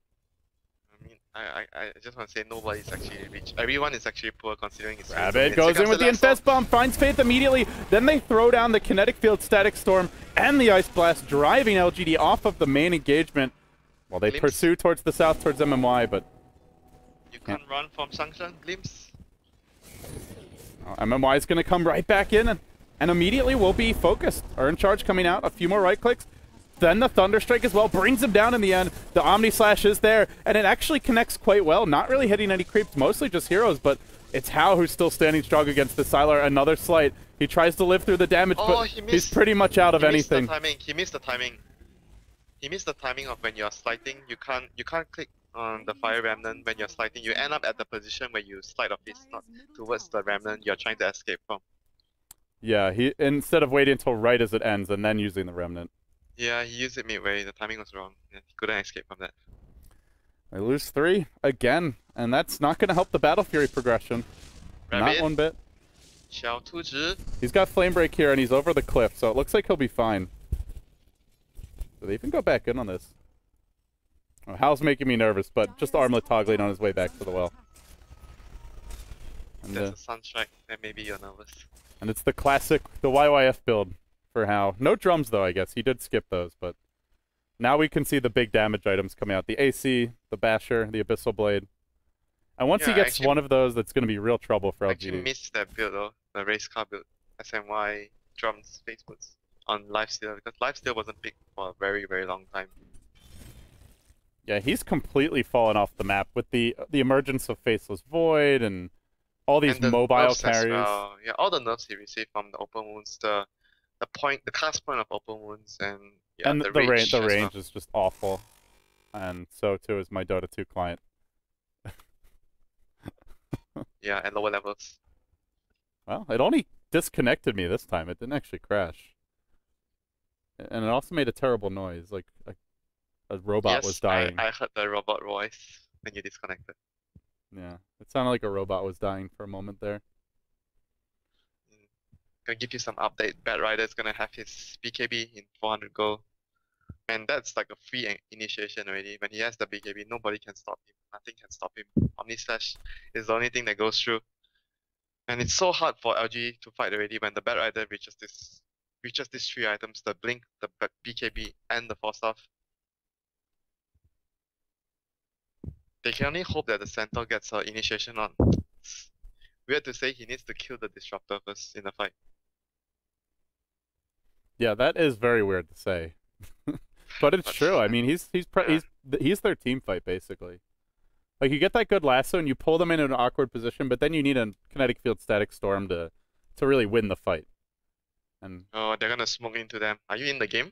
I mean, I just want to say nobody's actually rich. Everyone is actually poor considering it's Rabbit goes in with the Infest Bomb, finds Faith immediately. Then they throw down the Kinetic Field, Static Storm, and the Ice Blast, driving LGD off of the main engagement. While they pursue towards the south, towards MMY, but you can't run from Sangcheng. Glimpse. MMY is going to come right back in, and immediately will be focused. Earn Charge coming out, a few more right clicks. Then the Thunder Strike as well brings him down in the end. The Omni Slash is there, and it actually connects quite well. Not really hitting any creeps, mostly just heroes, but it's Hao who's still standing strong against the Sylar. Another slight. He tries to live through the damage, but he's pretty much out of anything. He missed the timing. He missed the timing of when you're slighting. You can't click on the Fire Remnant when you're slighting. You end up at the position where you slide off his, not towards the Remnant you're trying to escape from. Yeah, he instead of waiting until right as it ends and then using the Remnant. Yeah, he used it midway. The timing was wrong. Yeah, he couldn't escape from that. They lose 3 again, and that's not going to help the Battle Fury progression. Rabbit. Not one bit. Xiao Tuzhi. He's got Flame Break here, and he's over the cliff, so it looks like he'll be fine. Do they even go back in on this? Oh, Hal's making me nervous, but just Armlet toggling on his way back to the well. And, There's a Sunstrike, and maybe you're nervous. and it's the classic, the YYF build for Hal. No drums, though, I guess. He did skip those, but now we can see the big damage items coming out. The AC, the Basher, the Abyssal Blade. And once he gets one of those, that's going to be real trouble for I LGD. actually missed that build though, the race car build. SMY, drums, Facebooks on Lifesteal, because Lifesteal wasn't picked for a very, very long time. Yeah, he's completely fallen off the map with the emergence of Faceless Void and all these And the mobile nerfs as carries. well. Yeah, all the nerfs he received from the open wounds, the cast point of open wounds, and yeah, And the the range as range well. is just awful. And so too is my Dota 2 client. Yeah, at lower levels. Well, it only disconnected me this time. It didn't actually crash. And it also made a terrible noise, like a robot was dying. I heard the robot voice when you disconnected. Yeah, it sounded like a robot was dying for a moment there. Gonna give you some update. Bad Rider's gonna have his BKB in 400 gold. And that's like a free initiation already. When he has the BKB, nobody can stop him. Nothing can stop him. Omni Slash is the only thing that goes through. And it's so hard for LG to fight already when the Bat Rider reaches these 3 items, the Blink, the BKB, and the Force Staff. They can only hope that the Centaur gets her initiation on. It's weird to say he needs to kill the Disruptor first in the fight. Yeah, that is very weird to say. But it's true. I mean, he's their team fight, basically. Like, you get that good lasso and you pull them in an awkward position, but then you need a kinetic field static storm to really win the fight. And oh, they're gonna smoke into them. Are you in the game?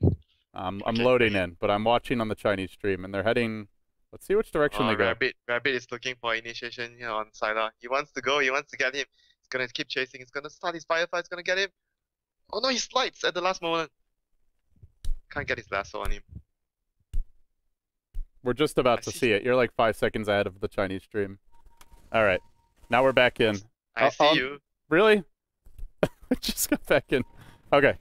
I'm loading in, but I'm watching on the Chinese stream, and they're heading. Let's see which direction they go. Rabbit is looking for initiation here on Sylar. He wants to go. He wants to get him. He's gonna keep chasing. He's gonna start his Firefly. He's gonna get him. Oh no, he slides at the last moment. Can't get his lasso on him. We're just about to see it. You're like 5 seconds ahead of the Chinese stream. All right, now we're back in. I see you. Really? We just got back in. Okay.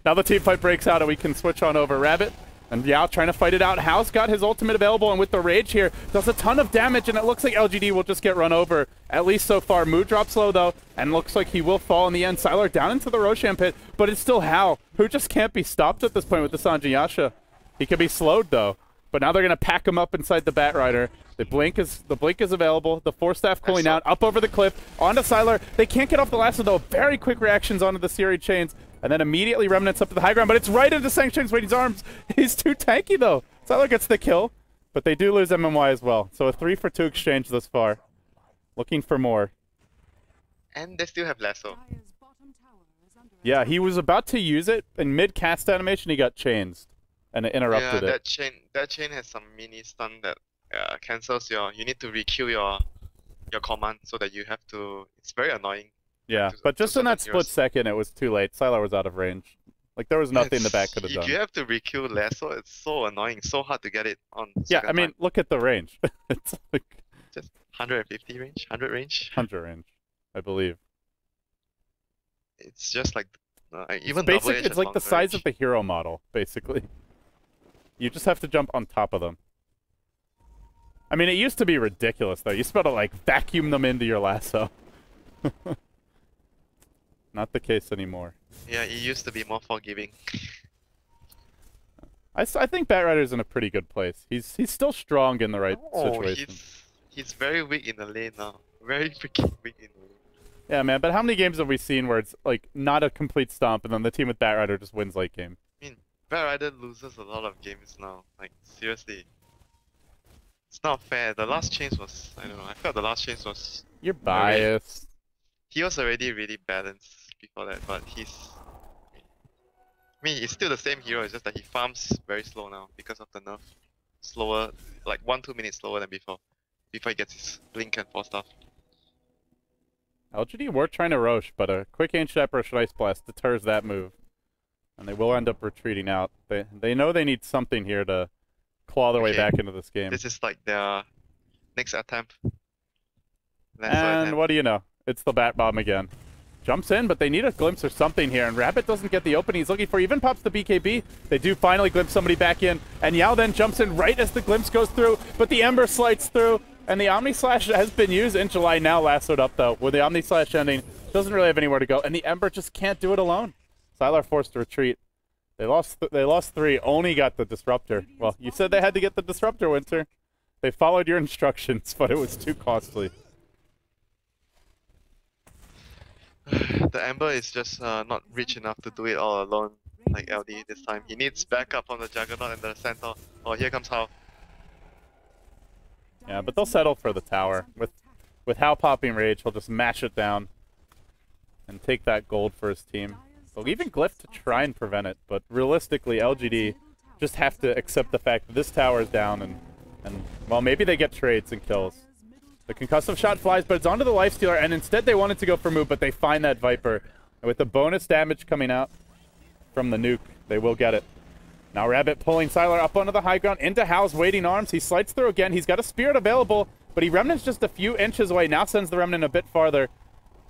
Now the team fight breaks out and we can switch on over. Rabbit and Yao trying to fight it out. House got his ultimate available and with the rage here, does a ton of damage and it looks like LGD will just get run over, at least so far. Mood drops low though, and looks like he will fall in the end. Sylar down into the Roshan pit, but it's still Hao, who just can't be stopped at this point with the Sanji Yasha. He can be slowed though, but now they're going to pack him up inside the Bat Rider. The blink is available. The Force Staff cooling out, up over the cliff, onto Sylar. They can't get off the lasso though. Very quick reactions onto the Searing Chains. And then immediately Remnants up to the high ground, but it's right into Sanctuary's Waiting's arms. He's too tanky though. Sylar gets the kill, but they do lose MMY as well. So a 3-for-2 exchange thus far. Looking for more. And they still have lasso. Dire's bottom tower is under Yeah, he was about to use it. In mid-cast animation, he got chains. And it interrupted it. That chain has some mini stun that cancels you need to requeue your command so that you have to. It's very annoying. Yeah, but just in that split second, it was too late. Sylar was out of range. Like, there was nothing the back could have done. If you have to requeue lasso, it's so annoying, so hard to get it on. Yeah, I mean, look at the range. It's like just 150 range, 100 range. 100 range, I believe. It's just like even basically it's like the size of the hero model, basically. You just have to jump on top of them. I mean, it used to be ridiculous though. You used to be able to like vacuum them into your lasso. Not the case anymore. Yeah, it used to be more forgiving. I think Bat Rider's in a pretty good place. He's still strong in the right situation. He's very weak in the lane now. Very freaking weak in the lane. Yeah, man, but how many games have we seen where it's like not a complete stomp and then the team with Bat Rider just wins late game? I mean, Bat Rider loses a lot of games now. Like, seriously. It's not fair. The last change was, I don't know, I felt the last change was... You're biased. He was already really balanced before that, but he's... I mean, he's still the same hero, it's just that he farms very slow now because of the nerf. Slower, like 1-2 minutes slower than before. Before he gets his blink and force stuff. LGD were trying to Roche, but a quick Ancient Apparition Ice Blast deters that move. And they will end up retreating out. They know they need something here to claw their way back into this game. This is like their next attempt. And what do you know? It's the Bat Bomb again. Jumps in, but they need a glimpse or something here, and Rabbit doesn't get the opening he's looking for. Even pops the BKB. They do finally glimpse somebody back in, and Yao then jumps in right as the glimpse goes through, but the Ember slides through, and the Omni Slash has been used in July, now lassoed up though. With the Omni Slash ending, doesn't really have anywhere to go, and the Ember just can't do it alone. Sylar forced to retreat. They lost 3, only got the Disruptor. Well, you said they had to get the Disruptor, Winter. They followed your instructions, but it was too costly. The Ember is just not rich enough to do it all alone, like LD this time. He needs backup from the Juggernaut and the Centaur. Oh, here comes Hao. Yeah, but they'll settle for the tower. With Hao popping Rage, he'll just mash it down and take that gold for his team. They'll even Glyph to try and prevent it, but realistically, LGD just have to accept the fact that this tower is down and well, maybe they get trades and kills. The concussive shot flies, but it's onto the Lifestealer, and instead they wanted to go for move, but they find that Viper. And with the bonus damage coming out from the nuke, they will get it. Now Rabbit pulling Sylar up onto the high ground, into Hao's waiting arms. He slides through again. He's got a Spirit available, but he Remnant's just a few inches away. Now sends the Remnant a bit farther.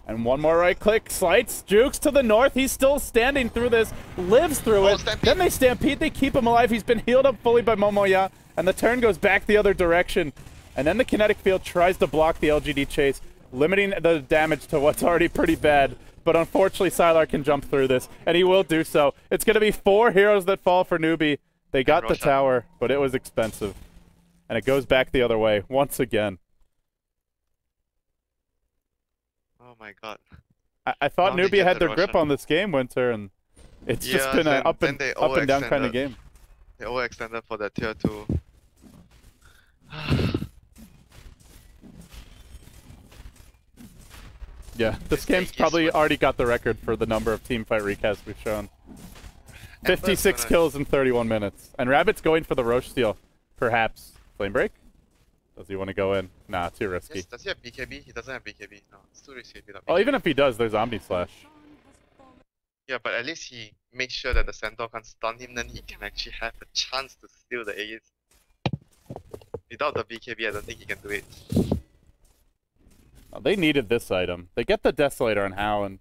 And one more right click, slides, jukes to the north. He's still standing through this, lives through it. Stampede. Then they stampede, they keep him alive. He's been healed up fully by Momoya, and the turn goes back the other direction. And then the kinetic field tries to block the LGD chase, limiting the damage to what's already pretty bad. But unfortunately, Sylar can jump through this, and he will do so. It's going to be 4 heroes that fall for Newbee. They got the tower, but it was expensive. And it goes back the other way once again. Oh my god. I thought Now they Newbee get had the their grip Russian. on this game, Winter, and it's just been an up and down kind of game. They overextended for the tier 2. Yeah, this game's probably already got the record for the number of teamfight recasts we've shown. 56 kills in 31 minutes. And Rabbit's going for the Roche steal. Perhaps. Flame break? Does he want to go in? Nah, too risky. Yes, does he have BKB? He doesn't have BKB. No, it's too risky without BKB. Well, even if he does, there's Zombie Slash. Yeah, but at least he makes sure that the Centaur can't stun him, then he can actually have a chance to steal the Aegis. Without the BKB, I don't think he can do it. Well, they needed this item. They get the Desolator on How, and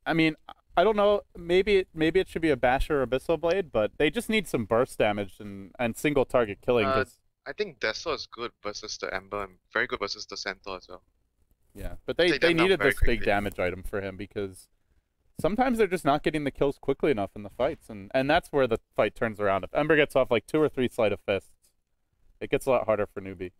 I mean, I don't know. Maybe it should be a Basher or Abyssal Blade, but they just need some burst damage and single target killing. I think Deso is good versus the Ember and very good versus the Centaur as well. Yeah, but they needed this big damage item for him because sometimes they're just not getting the kills quickly enough in the fights, and that's where the fight turns around. If Ember gets off like 2 or 3 Sleight of Fists, it gets a lot harder for Newbee.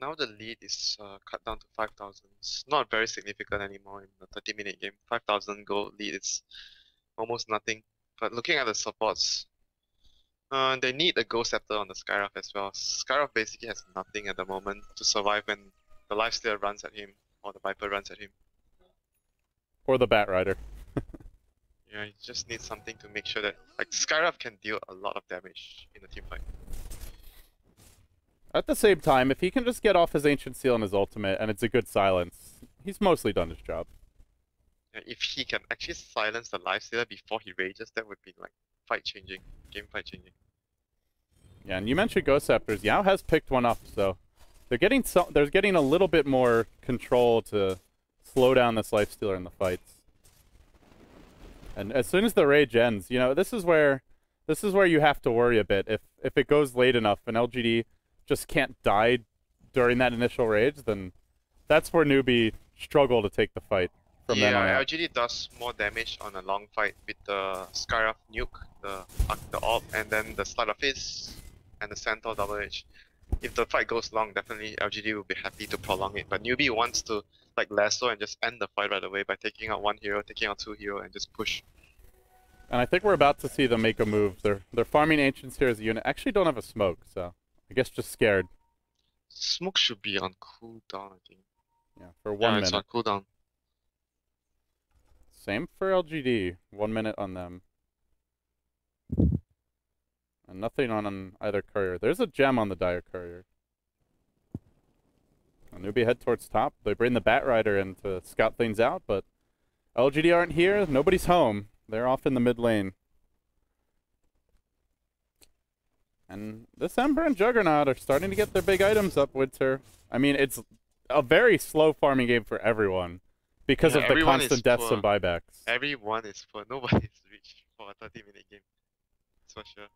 Now the lead is cut down to 5,000. It's not very significant anymore in the 30-minute game. 5,000 gold lead is almost nothing. But looking at the supports, they need a Ghost Scepter on the Skyraf as well. Skyraf basically has nothing at the moment to survive when the Lifestealer runs at him or the Viper runs at him. Or the Bat Rider. Yeah, he just needs something to make sure that like Skyraf can deal a lot of damage in a team fight. At the same time, if he can just get off his Ancient Seal and his ultimate, and it's a good silence, he's mostly done his job. Yeah, if he can actually silence the Lifestealer before he rages, that would be like fight-changing, game fight-changing. Yeah, and you mentioned Ghost Scepters. Yao has picked one up, so they're getting a little bit more control to slow down this Lifestealer in the fights. And as soon as the rage ends, you know, this is where you have to worry a bit. If it goes late enough and LGD just can't die during that initial rage, then that's where Newbee struggle to take the fight from then on. Yeah, LGD does more damage on a long fight with the Skyraf nuke, the orb, and then the Sleight of Fist and the Centaur double edge. If the fight goes long, definitely LGD will be happy to prolong it. But Newbee wants to like lasso and just end the fight right away by taking out 1 hero, taking out 2 hero, and just push. And I think we're about to see them make a move. They're farming Ancients here as a unit. Actually don't have a smoke, so I guess just scared. Smoke should be on cooldown, I think. Yeah, for 1 minute. It's on cooldown. Same for LGD. 1 minute on them. And nothing on either courier. There's a gem on the Dire Courier. Newbee head towards top. They bring the Bat Rider in to scout things out, but LGD aren't here. Nobody's home. They're off in the mid lane. And this Ember and Juggernaut are starting to get their big items up, Winter. I mean, it's a very slow farming game for everyone because of the constant deaths and buybacks. Everyone is poor. Nobody's reached for a 30-minute game. That's for sure.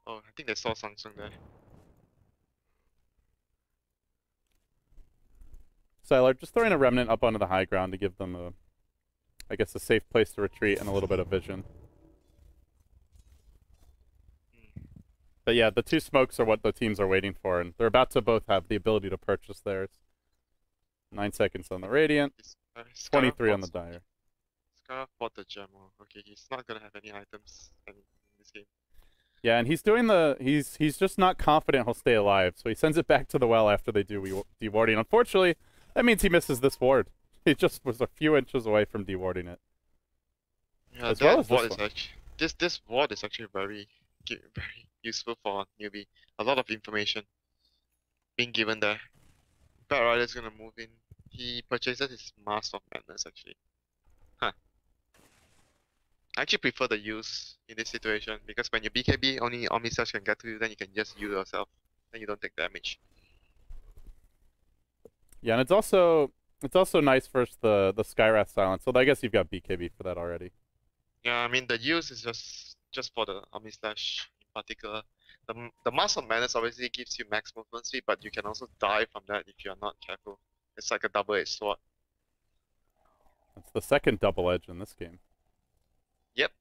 Oh, I think they saw Samsung there. Sylar just throwing a Remnant up onto the high ground to give them I guess, a safe place to retreat and a little bit of vision. But yeah, the 2 smokes are what the teams are waiting for, and they're about to both have the ability to purchase theirs. 9 seconds on the Radiant, 23 on the Dire. Scarf bought the gem. Okay, he's not gonna have any items in this game. Yeah, and he's doing he's just not confident he'll stay alive, so he sends it back to the well after they do dewarding. Unfortunately, that means he misses this ward. He just was a few inches away from dewarding it. Yeah, as well as ward is actually this ward is actually very useful for Newbee. A lot of information being given there. Bat Rider's gonna move in. He purchases his Mask of Madness actually. Huh. I actually prefer the use in this situation because when you BKB, only Omnislash can get to you, then you can just use yourself. Then you don't take damage. Yeah, and it's also nice versus the Skywrath silence. So I guess you've got BKB for that already. Yeah, I mean the use is just for the Omnislash in particular. The Mask of Madness obviously gives you max movement speed, but you can also die from that if you're not careful. It's like a double-edged sword. It's the second double edge in this game. Yep,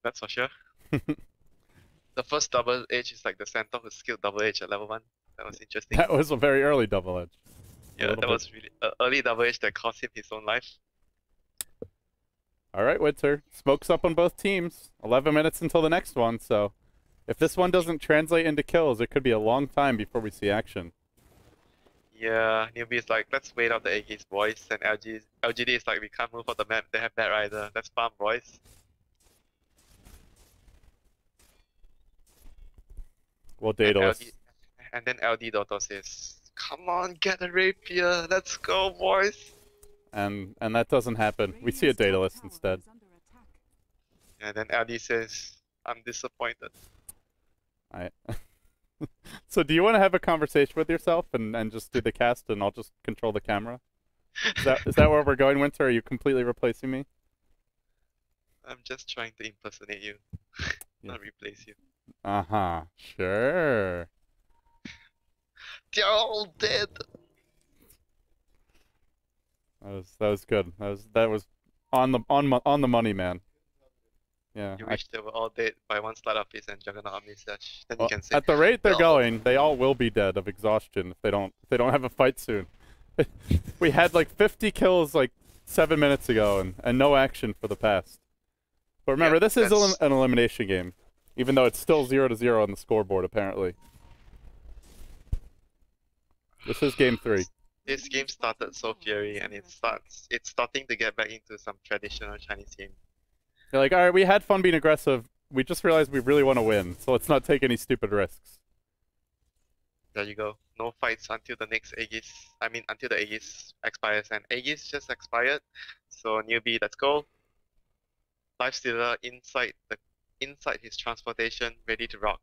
that's for sure. The first double edge is like the Centaur who skilled double edge at level 1. That was interesting. That was a very early double edge. Yeah, that was really early double edge that cost him his own life. All right, Winter. Smoke's up on both teams. 11 minutes until the next one, so if this one doesn't translate into kills, it could be a long time before we see action. Yeah, Newbee is like, let's wait out the Aegis boys, and LGD is like, we can't move off the map, they have Bat Rider, let's farm boys. Well, Daedalus. And then LD Dotto says, come on, get a rapier, let's go boys. And that doesn't happen. We see a Daedalus instead. And then LD says, I'm disappointed. So do you want to have a conversation with yourself and just do the cast and I'll just control the camera? Is that where we're going, Winter? Are you completely replacing me? I'm just trying to impersonate you, not replace you. Uh-huh, sure. They're all dead. That was good. That was on the money, man. Yeah. You wish they were all dead by one slide of face and Juggernaut Omnislash. Then Well, you can say, at the rate they're going, they all will be dead of exhaustion if they don't have a fight soon. We had like 50 kills like 7 minutes ago and no action for the past. But remember, this is an elimination game, even though it's still 0-0 on the scoreboard apparently. This is game 3. This game started so fiery and it's starting to get back into some traditional Chinese game. You're like, alright, we had fun being aggressive. We just realized we really want to win, so let's not take any stupid risks. There you go. No fights until the next Aegis. I mean, until the Aegis expires, and Aegis just expired. So Newbee, let's go. Lifestealer inside his transportation, ready to rock.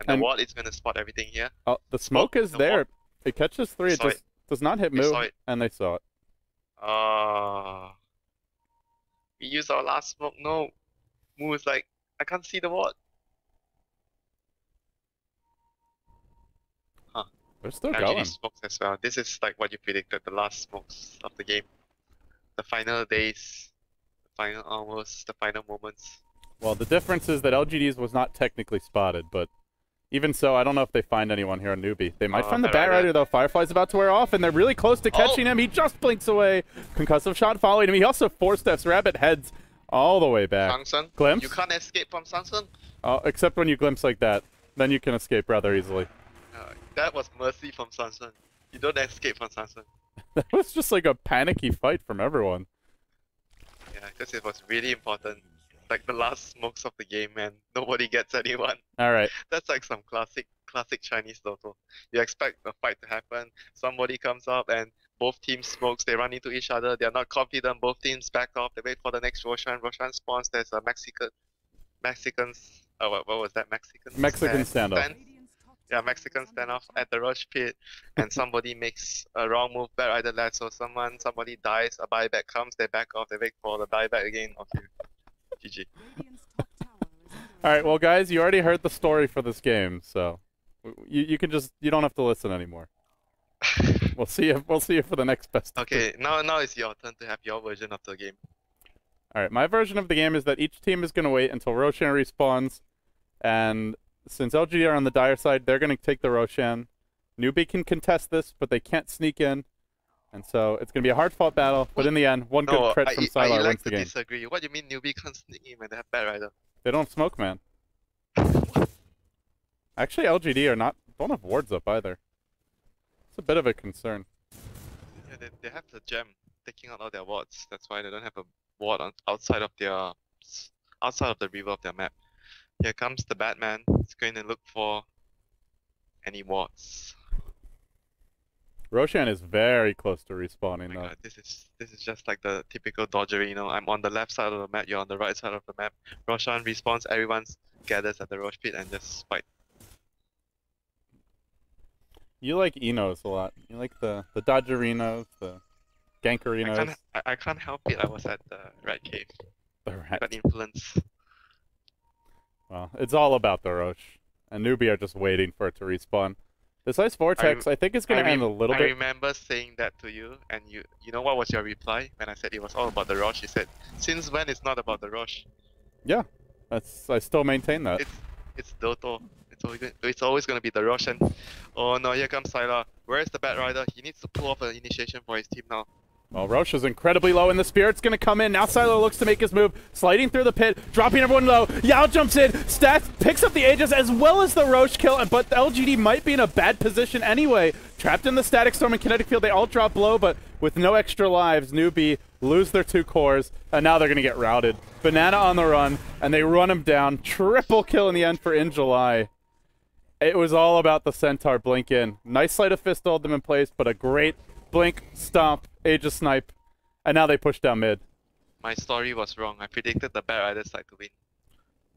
And the ward is gonna spot everything here. Oh, the smoke is there. Ward. It catches 3. It just does not hit move, and they saw it. We used our last smoke. No, Moo is like, I can't see the ward. Huh. They're still LGD going. smokes as well. This is like what you predicted, the last smokes of the game. The final days, the final hours, the final moments. Well, the difference is that LGD's was not technically spotted, but even so, I don't know if they find anyone here on Newbee. They might find the Bat Rider, though. Firefly's about to wear off, and they're really close to catching him. He just blinks away. Concussive shot following him. He also 4-steps. Rabbit heads all the way back. Sanson, Glimpse? you can't escape from Sanson. Oh, except when you glimpse like that. Then you can escape rather easily. That was mercy from Sanson. You don't escape from Sanson. That was just like a panicky fight from everyone. Yeah, because it was really important. Like the last smokes of the game, man. Nobody gets anyone. Alright. That's like some classic Chinese Dota. You expect a fight to happen, somebody comes up and both teams smokes, they run into each other, they're not confident, both teams back off, they wait for the next Roshan. Roshan spawns, there's a what was that? Mexican standoff. Yeah, Mexican standoff at the rush pit, and somebody makes a wrong move, Bat Rider led, so somebody dies, a buyback comes, they back off, they wait for the buyback again. Okay. GG. Alright, well guys, you already heard the story for this game, so you can just, you don't have to listen anymore. We'll see you for the next best. Okay, now it's your turn to have your version of the game. Alright, my version of the game is that each team is going to wait until Roshan respawns, and since LGD are on the dire side, they're going to take the Roshan. Newbee can contest this, but they can't sneak in. And so it's going to be a hard-fought battle, but in the end, one good crit from Sylar wins the game. I disagree. What do you mean Newbee can't sneak in when they have Bat Rider? They don't have smoke, man. Actually, LGD don't have wards up either. It's a bit of a concern. Yeah, they have the gem taking out all their wards. That's why they don't have a ward outside of the river of their map. Here comes the Batman. He's going to look for any wards. Roshan is very close to respawning though. God, this is just like the typical dodger, you know. I'm on the left side of the map, you're on the right side of the map. Roshan respawns, everyone gathers at the Rosh pit and just fight. You like Enos a lot. You like the Dodgerinos, the Gankerinos. I can't help it, I was at the Rat Cave. The Rat. Got influence. Well, it's all about the Rosh. And Newbee are just waiting for it to respawn. This Ice Vortex, I think, is going to end a little I bit. remember saying that to you, and you know what was your reply when I said it was all about the rush? You said, since when it's not about the rush? Yeah, I still maintain that. It's Doto. It's always going to be the rush. And oh no, here comes Sylar. Where's the Bat Rider? He needs to pull off an initiation for his team now. Well, Roche is incredibly low, and the Spirit's going to come in. Now Silo looks to make his move, sliding through the pit, dropping everyone low. Yao jumps in, Stats picks up the Aegis as well as the Roche kill, but the LGD might be in a bad position anyway. Trapped in the Static Storm and Kinetic Field, they all drop low, but with no extra lives, Newbee lose their 2 cores, and now they're going to get routed. Banana on the run, and they run him down. Triple kill in the end for In July. It was all about the Centaur blink in. Nice sleight of fist hold them in place, but a great blink, stomp, Aegis snipe, and now they push down mid. My story was wrong. I predicted the Bat Rider side to win.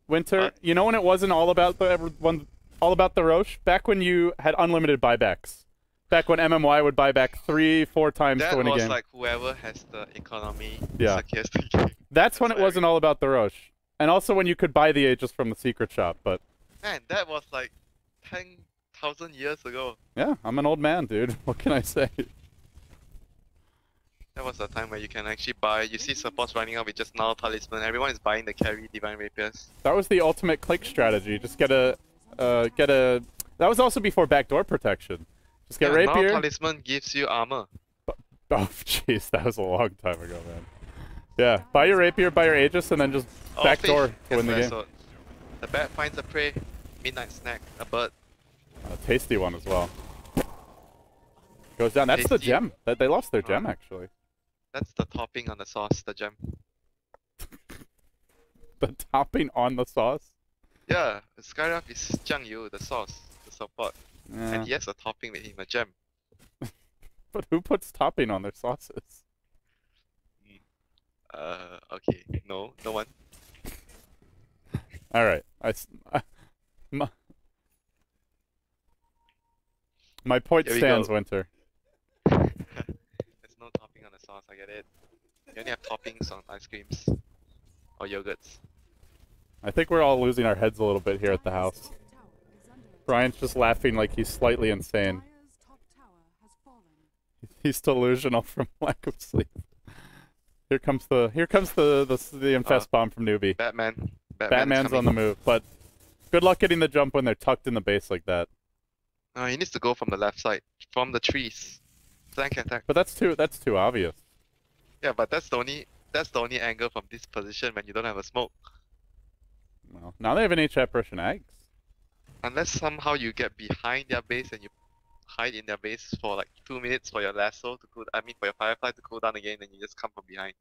Winter, you know when it wasn't all about the Roche? Back when you had unlimited buybacks. Back when MMY would buy back 3-4 times to win a game. That was like whoever has the economy secures the game. That's when it wasn't all about the Roche. And also when you could buy the Aegis from the secret shop, but... Man, that was like 10,000 years ago. Yeah, I'm an old man, dude. What can I say? That was the time where you can actually buy. You see supports running out with just null talisman. Everyone is buying the carry divine rapiers. That was the ultimate click strategy. Just get a. That was also before backdoor protection. Just get rapier. Null talisman gives you armor. Oh jeez, that was a long time ago, man. Yeah, buy your rapier, buy your Aegis, and then just backdoor to win the game. The bat finds a prey. Midnight snack. A bird. A tasty one as well. Goes down. That's the gem. They lost their gem actually. That's the topping on the sauce, the gem. The topping on the sauce? Yeah, Skyrath is Jiang Yu, the sauce, the support. Yeah. And he has a topping with him, a gem. But who puts topping on their sauces? Okay. No one. Alright. My point stands, Winter. There's no topping on the sauce, I get it. You only have toppings on ice creams. Or yogurts. I think we're all losing our heads a little bit here at the house. Brian's just laughing like he's slightly insane. He's delusional from lack of sleep. Here comes the infest bomb from Newbee. Batman's on the move, but good luck getting the jump when they're tucked in the base like that. No, he needs to go from the left side, from the trees. Flank attack. But that's too obvious. Yeah, but that's the only angle from this position when you don't have a smoke. Well, now they have an HF Russian eggs. Unless somehow you get behind their base and you hide in their base for like 2 minutes for your lasso to cool. I mean for your firefly to cool down again, and you just come from behind.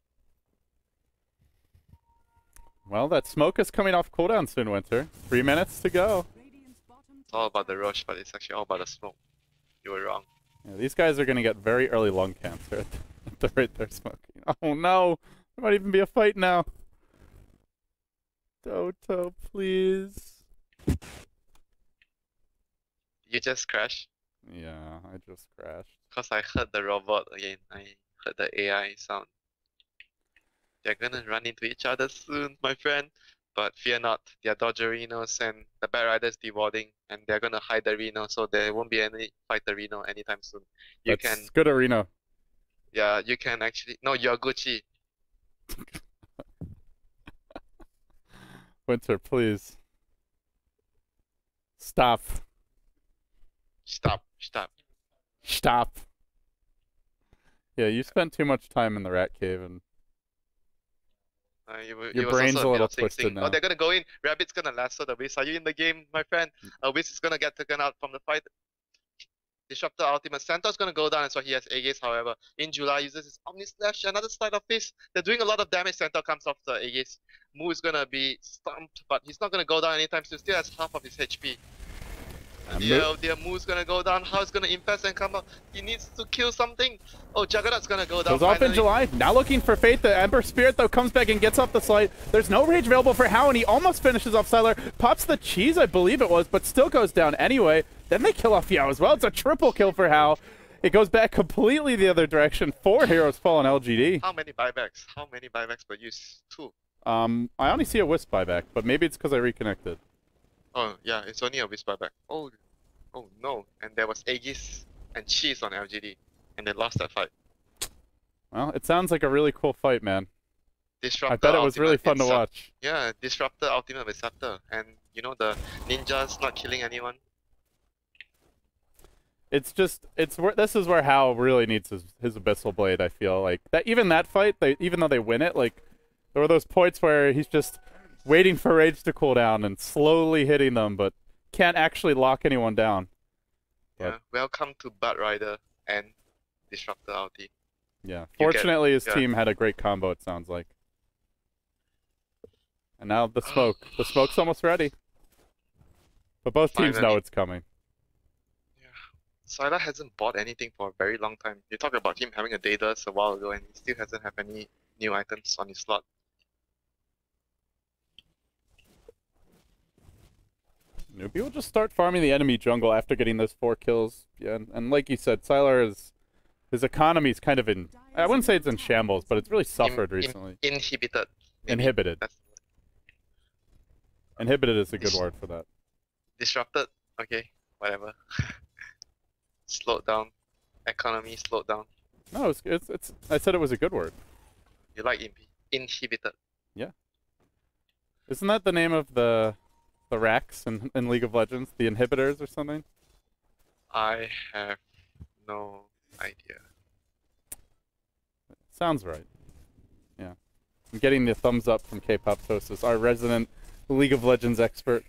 Well, that smoke is coming off cooldown soon, Winter. 3 minutes to go. It's all about the rush, but it's actually all about the smoke. You were wrong. Yeah, these guys are going to get very early lung cancer at the rate they're smoking. Oh no! There might even be a fight now. Doto, please. You just crashed? Yeah, I just crashed. Because I heard the robot again. I heard the AI sound. They're gonna run into each other soon, my friend. But fear not, they are Dodgerinos and the Bat Rider is dewarding, and they're gonna hide the Reno, so there won't be any fight the Reno anytime soon. That's good arena. Yeah, you can actually. No, you're Gucci. Winter, please. Stop. Stop. Yeah, you spent too much time in the rat cave and your was brain's also a little thing twisted saying, now. Oh, they're gonna go in. Rabbit's gonna lasso the Wiz. Are you in the game, my friend? Wiz is gonna get taken out from the fight. Disruptor ultimate. Santa's gonna go down, and so he has Aegis. However, in July uses his Omni Slash. Another slide of this. They're doing a lot of damage. Santa comes off the Aegis. Mu is gonna be stumped, but he's not gonna go down anytime soon. Still has half of his HP. Dear Mu's gonna go down. How is gonna infest and come up? He needs to kill something. Oh, Juggernaut's gonna go down. Goes off in July. Now looking for Fate. The Ember Spirit though comes back and gets off the slide. There's no rage available for Hao, and he almost finishes off Sylar. Pops the cheese, I believe it was, but still goes down anyway. Then they kill off Yao as well. It's a triple kill for Hao. It goes back completely the other direction. 4 heroes fall on LGD. How many buybacks? How many buybacks per use? 2. I only see a Wisp buyback, but maybe it's because I reconnected. Oh yeah, it's only a whisper back. Oh, oh no! And there was Aegis and Cheese on LGD, and they lost that fight. Well, it sounds like a really cool fight, man. Disruptor I bet it was really ultimate fun to Incep- watch. Yeah, Disruptor Ultimate with Scepter, and you know the ninjas not killing anyone. It's just, this is where Hal really needs his Abyssal Blade, I feel like. Even that fight, even though they win it, like, there were those points where he's just waiting for Rage to cool down and slowly hitting them, but can't actually lock anyone down. Yeah, welcome to Bud Rider and Disruptor Ulti. Yeah, You fortunately his yeah. team had a great combo, it sounds like. And now the smoke. The smoke's almost ready. But both teams know Finally. it's coming. Sylar hasn't bought anything for a very long time. You talked about him having a Daedalus a while ago, and he still hasn't have any new items on his slot. Newbee will just start farming the enemy jungle after getting those 4 kills. Yeah, and like you said, Sylar his economy's kind of in, I wouldn't say it's in shambles, but it's really suffered recently. Inhibited. maybe. Inhibited. That's Inhibited is a good word for that. disrupted. Okay, whatever. Slowed down. Economy slowed down. No, it's I said it was a good word. You like inhibited. Isn't that the name of the racks in League of Legends? The inhibitors or something? I have no idea. Sounds right. Yeah. I'm getting the thumbs up from K-Pop Tosis, our resident League of Legends expert.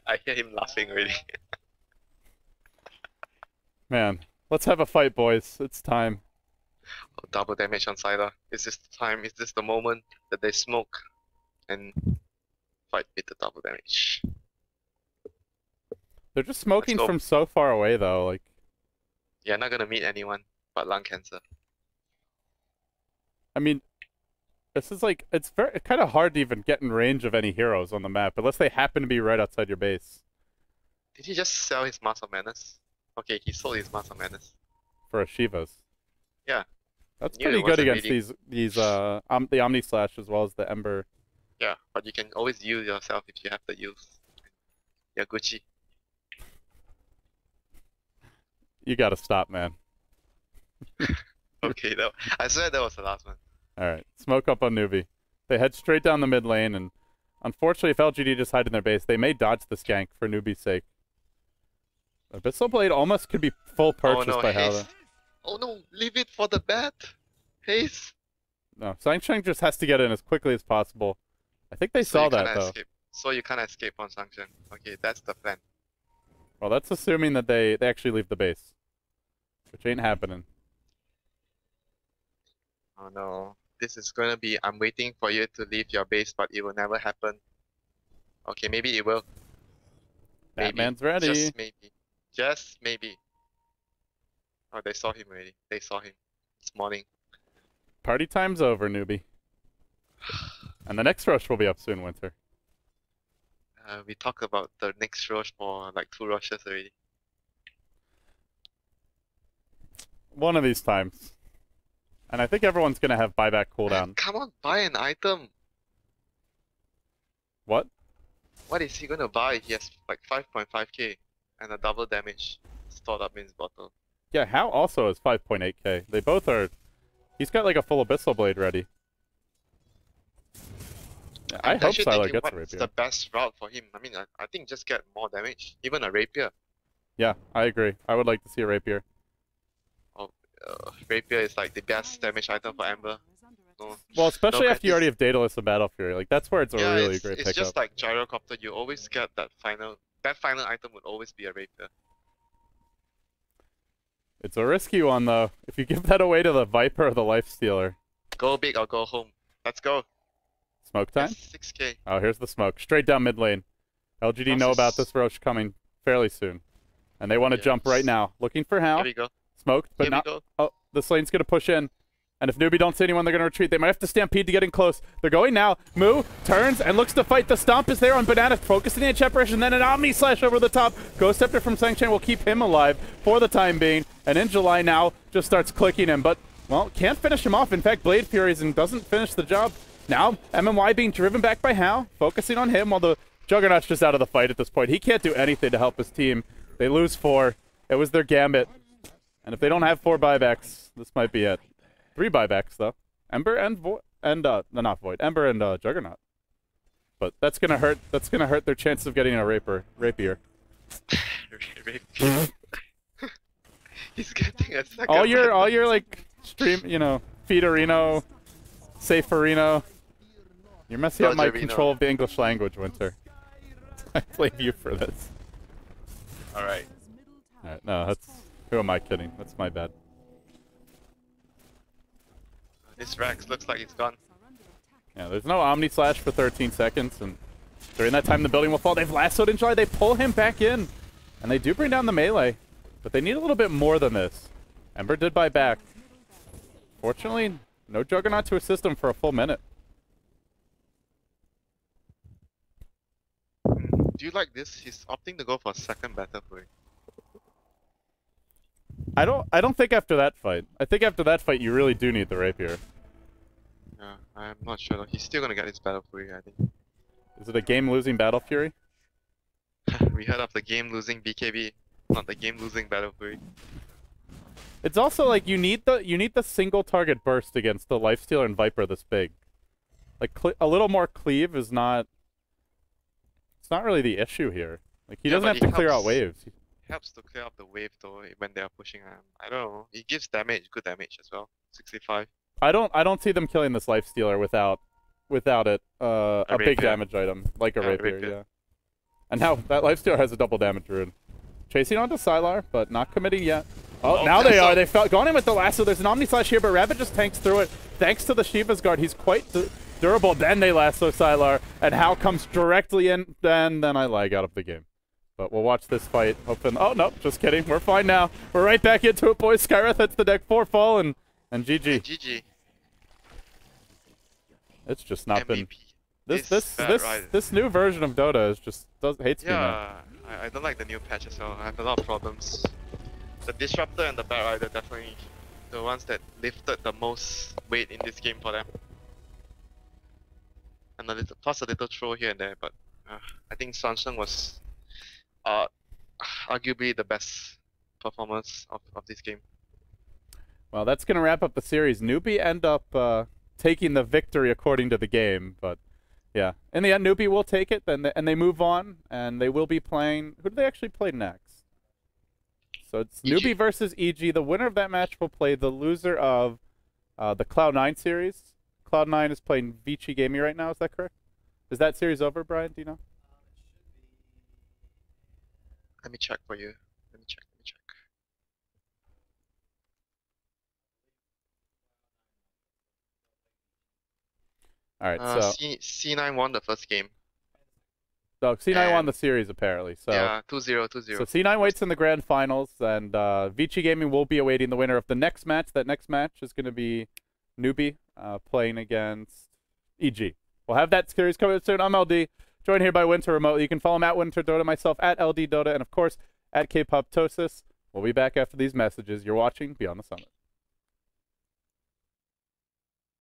I hear him laughing already. Man, let's have a fight, boys. It's time. Oh, double damage on Sylar. Is this the time? Is this the moment that they smoke and fight with the double damage? They're just smoking go. from so far away, though. Like, You're not gonna meet anyone but lung cancer. I mean, this is like, it's kind of hard to even get in range of any heroes on the map, unless they happen to be right outside your base. Did he just sell his Mask of Menace? Okay, he sold his Mask of Menace. For Ashivas. Yeah. That's Knew it pretty good wasn't against really- the Omni Slash as well as the Ember. Yeah, but you can always use yourself if you have the use. Yeah, Gucci. You gotta stop, man. Okay, I swear that was the last one. Alright, smoke up on Newbee. They head straight down the mid lane, and unfortunately, if LGD just hide in their base, they may dodge the skank for Newbee's sake. Abyssal Blade almost could be full purchased oh no, by haste. Howler. Oh no, leave it for the bat. Haste. No, Sanction just has to get in as quickly as possible. I think they So saw you that, can't though. escape. So you can't escape on sanction. Okay, that's the plan. Well, that's assuming that they actually leave the base. Which ain't happening. Oh no. This is gonna be, I'm waiting for you to leave your base, but it will never happen. Okay, maybe it will. Maybe. Batman's ready. Just maybe. Just maybe. Oh, they saw him already. They saw him. It's morning. Party time's over, Newbee. And the next rush will be up soon, Winter. We talked about the next rush for like 2 rushes already. One of these times. And I think everyone's gonna have buyback cooldown. Man, come on, buy an item. What? What is he gonna buy? He has like 5.5k and a double damage stored up in his bottle. Yeah, Hal also has 5.8k. They both are... He's got like a full Abyssal Blade ready. Yeah, I I'm hope actually Sylar thinking gets a what's Rapier. the best route for him. I mean, I think just get more damage. Even a Rapier. Yeah, I agree. I would like to see a Rapier. Rapier is like the best damage item for Ember. No. Well, especially No, after you already have Daedalus and Battle Fury. Like, that's where it's a Yeah, really it's, great it's pickup. just like Gyrocopter. You always get that final item would always be a Rapier. It's a risky one, though. If you give that away to the Viper or the Lifestealer. Go big or go home. Let's go. Smoke time? Yes, 6k. Oh, here's the smoke. Straight down mid lane. LGD know about this Roche coming fairly soon. And they want to jump right Yes. now. Looking for Hal. Here we go. Smoked, but Here not... we go. Oh, this lane's going to push in. And if Newbee don't see anyone, they're going to retreat. They might have to stampede to get in close. They're going now. Moo turns and looks to fight. The stomp is there on Banana, focusing the Anti-Apparition, and then an Omni Slash over the top. Ghost Scepter from Sanction will keep him alive for the time being. And in July now just starts clicking him, but, well, can't finish him off. In fact, Blade Furies and doesn't finish the job. Now, MMY being driven back by Hao, focusing on him while the Juggernaut's just out of the fight at this point. He can't do anything to help his team. They lose 4. It was their gambit. And if they don't have 4 buybacks, this might be it. 3 buybacks, though. Ember and Void. No, not Void. Ember and Juggernaut. But that's gonna hurt. That's gonna hurt their chance of getting a rapier. He's getting a second. All your like stream, you know, feed Reno, safe for Reno. You're messing up my Roger, Reno. control of the English language, Winter. I blame you for this. Alright. Alright, no, that's... Who am I kidding? That's my bad. This Rex looks like it's gone. Yeah, there's no Omni Slash for 13 seconds, and during that time the building will fall. They've lassoed Enjoy, they pull him back in. And they do bring down the melee, but they need a little bit more than this. Ember did buy back. Fortunately, no Juggernaut to assist him for a full minute. Do you like this? He's opting to go for a second battle for it. I don't think after that fight. I think after that fight you really do need the rapier. Yeah, I'm not sure. He's still gonna get his battle fury, I think. Is it a game-losing Battle Fury? We heard of the game-losing BKB, not the game-losing battle fury. It's also like you need the single target burst against the Lifestealer and Viper this big. Like a little more cleave is not. It's not really the issue here. Like he Yeah, doesn't but have to he clear out helps. waves. Helps to clear up the wave though when they are pushing him. I don't know. He gives damage, good damage as well. 65. I don't see them killing this Lifestealer without it a big rapier. damage item like a Yeah, rapier, rapier. yeah. And now that Lifestealer has a double damage rune. Chasing onto Sylar, but not committing yet. Oh, now they are. They've gone in with the lasso. There's an Omni Slash here, but Rabbit just tanks through it. Thanks to the Shiva's Guard, he's quite durable. Then they lasso Sylar, and Hao comes directly in, and then I lag out of the game. But we'll watch this fight. Hoping. Oh, no, just kidding. We're fine now. We're right back into it, boys. Skywrath hits the deck, 4 fall, and GG. GG. It's just not been... MVP. This new version of Dota is just hates me now. Yeah, I don't like the new patch as well. I have a lot of problems. The Disruptor and the Bat Rider definitely the ones that lifted the most weight in this game for them. And plus a little throw here and there, but I think Sansheng was arguably the best performance of this game. Well, that's going to wrap up the series. Newbee end up taking the victory according to the game, but yeah. In the end, Newbee will take it, and they move on, and they will be playing... Who do they actually play next? So it's EG. Newbee versus EG. The winner of that match will play the loser of the Cloud9 series. Cloud9 is playing Vici Gaming right now, is that correct? Is that series over, Brian? Do you know? Let me check for you. Let me check. All right, so C9 won the first game. C9 won the series apparently. So yeah, 2-0, 2-0. So C9 waits in the grand finals, and Vici Gaming will be awaiting the winner of the next match. That next match is going to be Newbee playing against EG. We'll have that series coming soon. I'm LD, joined here by Winter remotely. You can follow him at Winter Dota, myself at LD Dota, and of course at Kpoptosis. We'll be back after these messages. You're watching Beyond the Summit.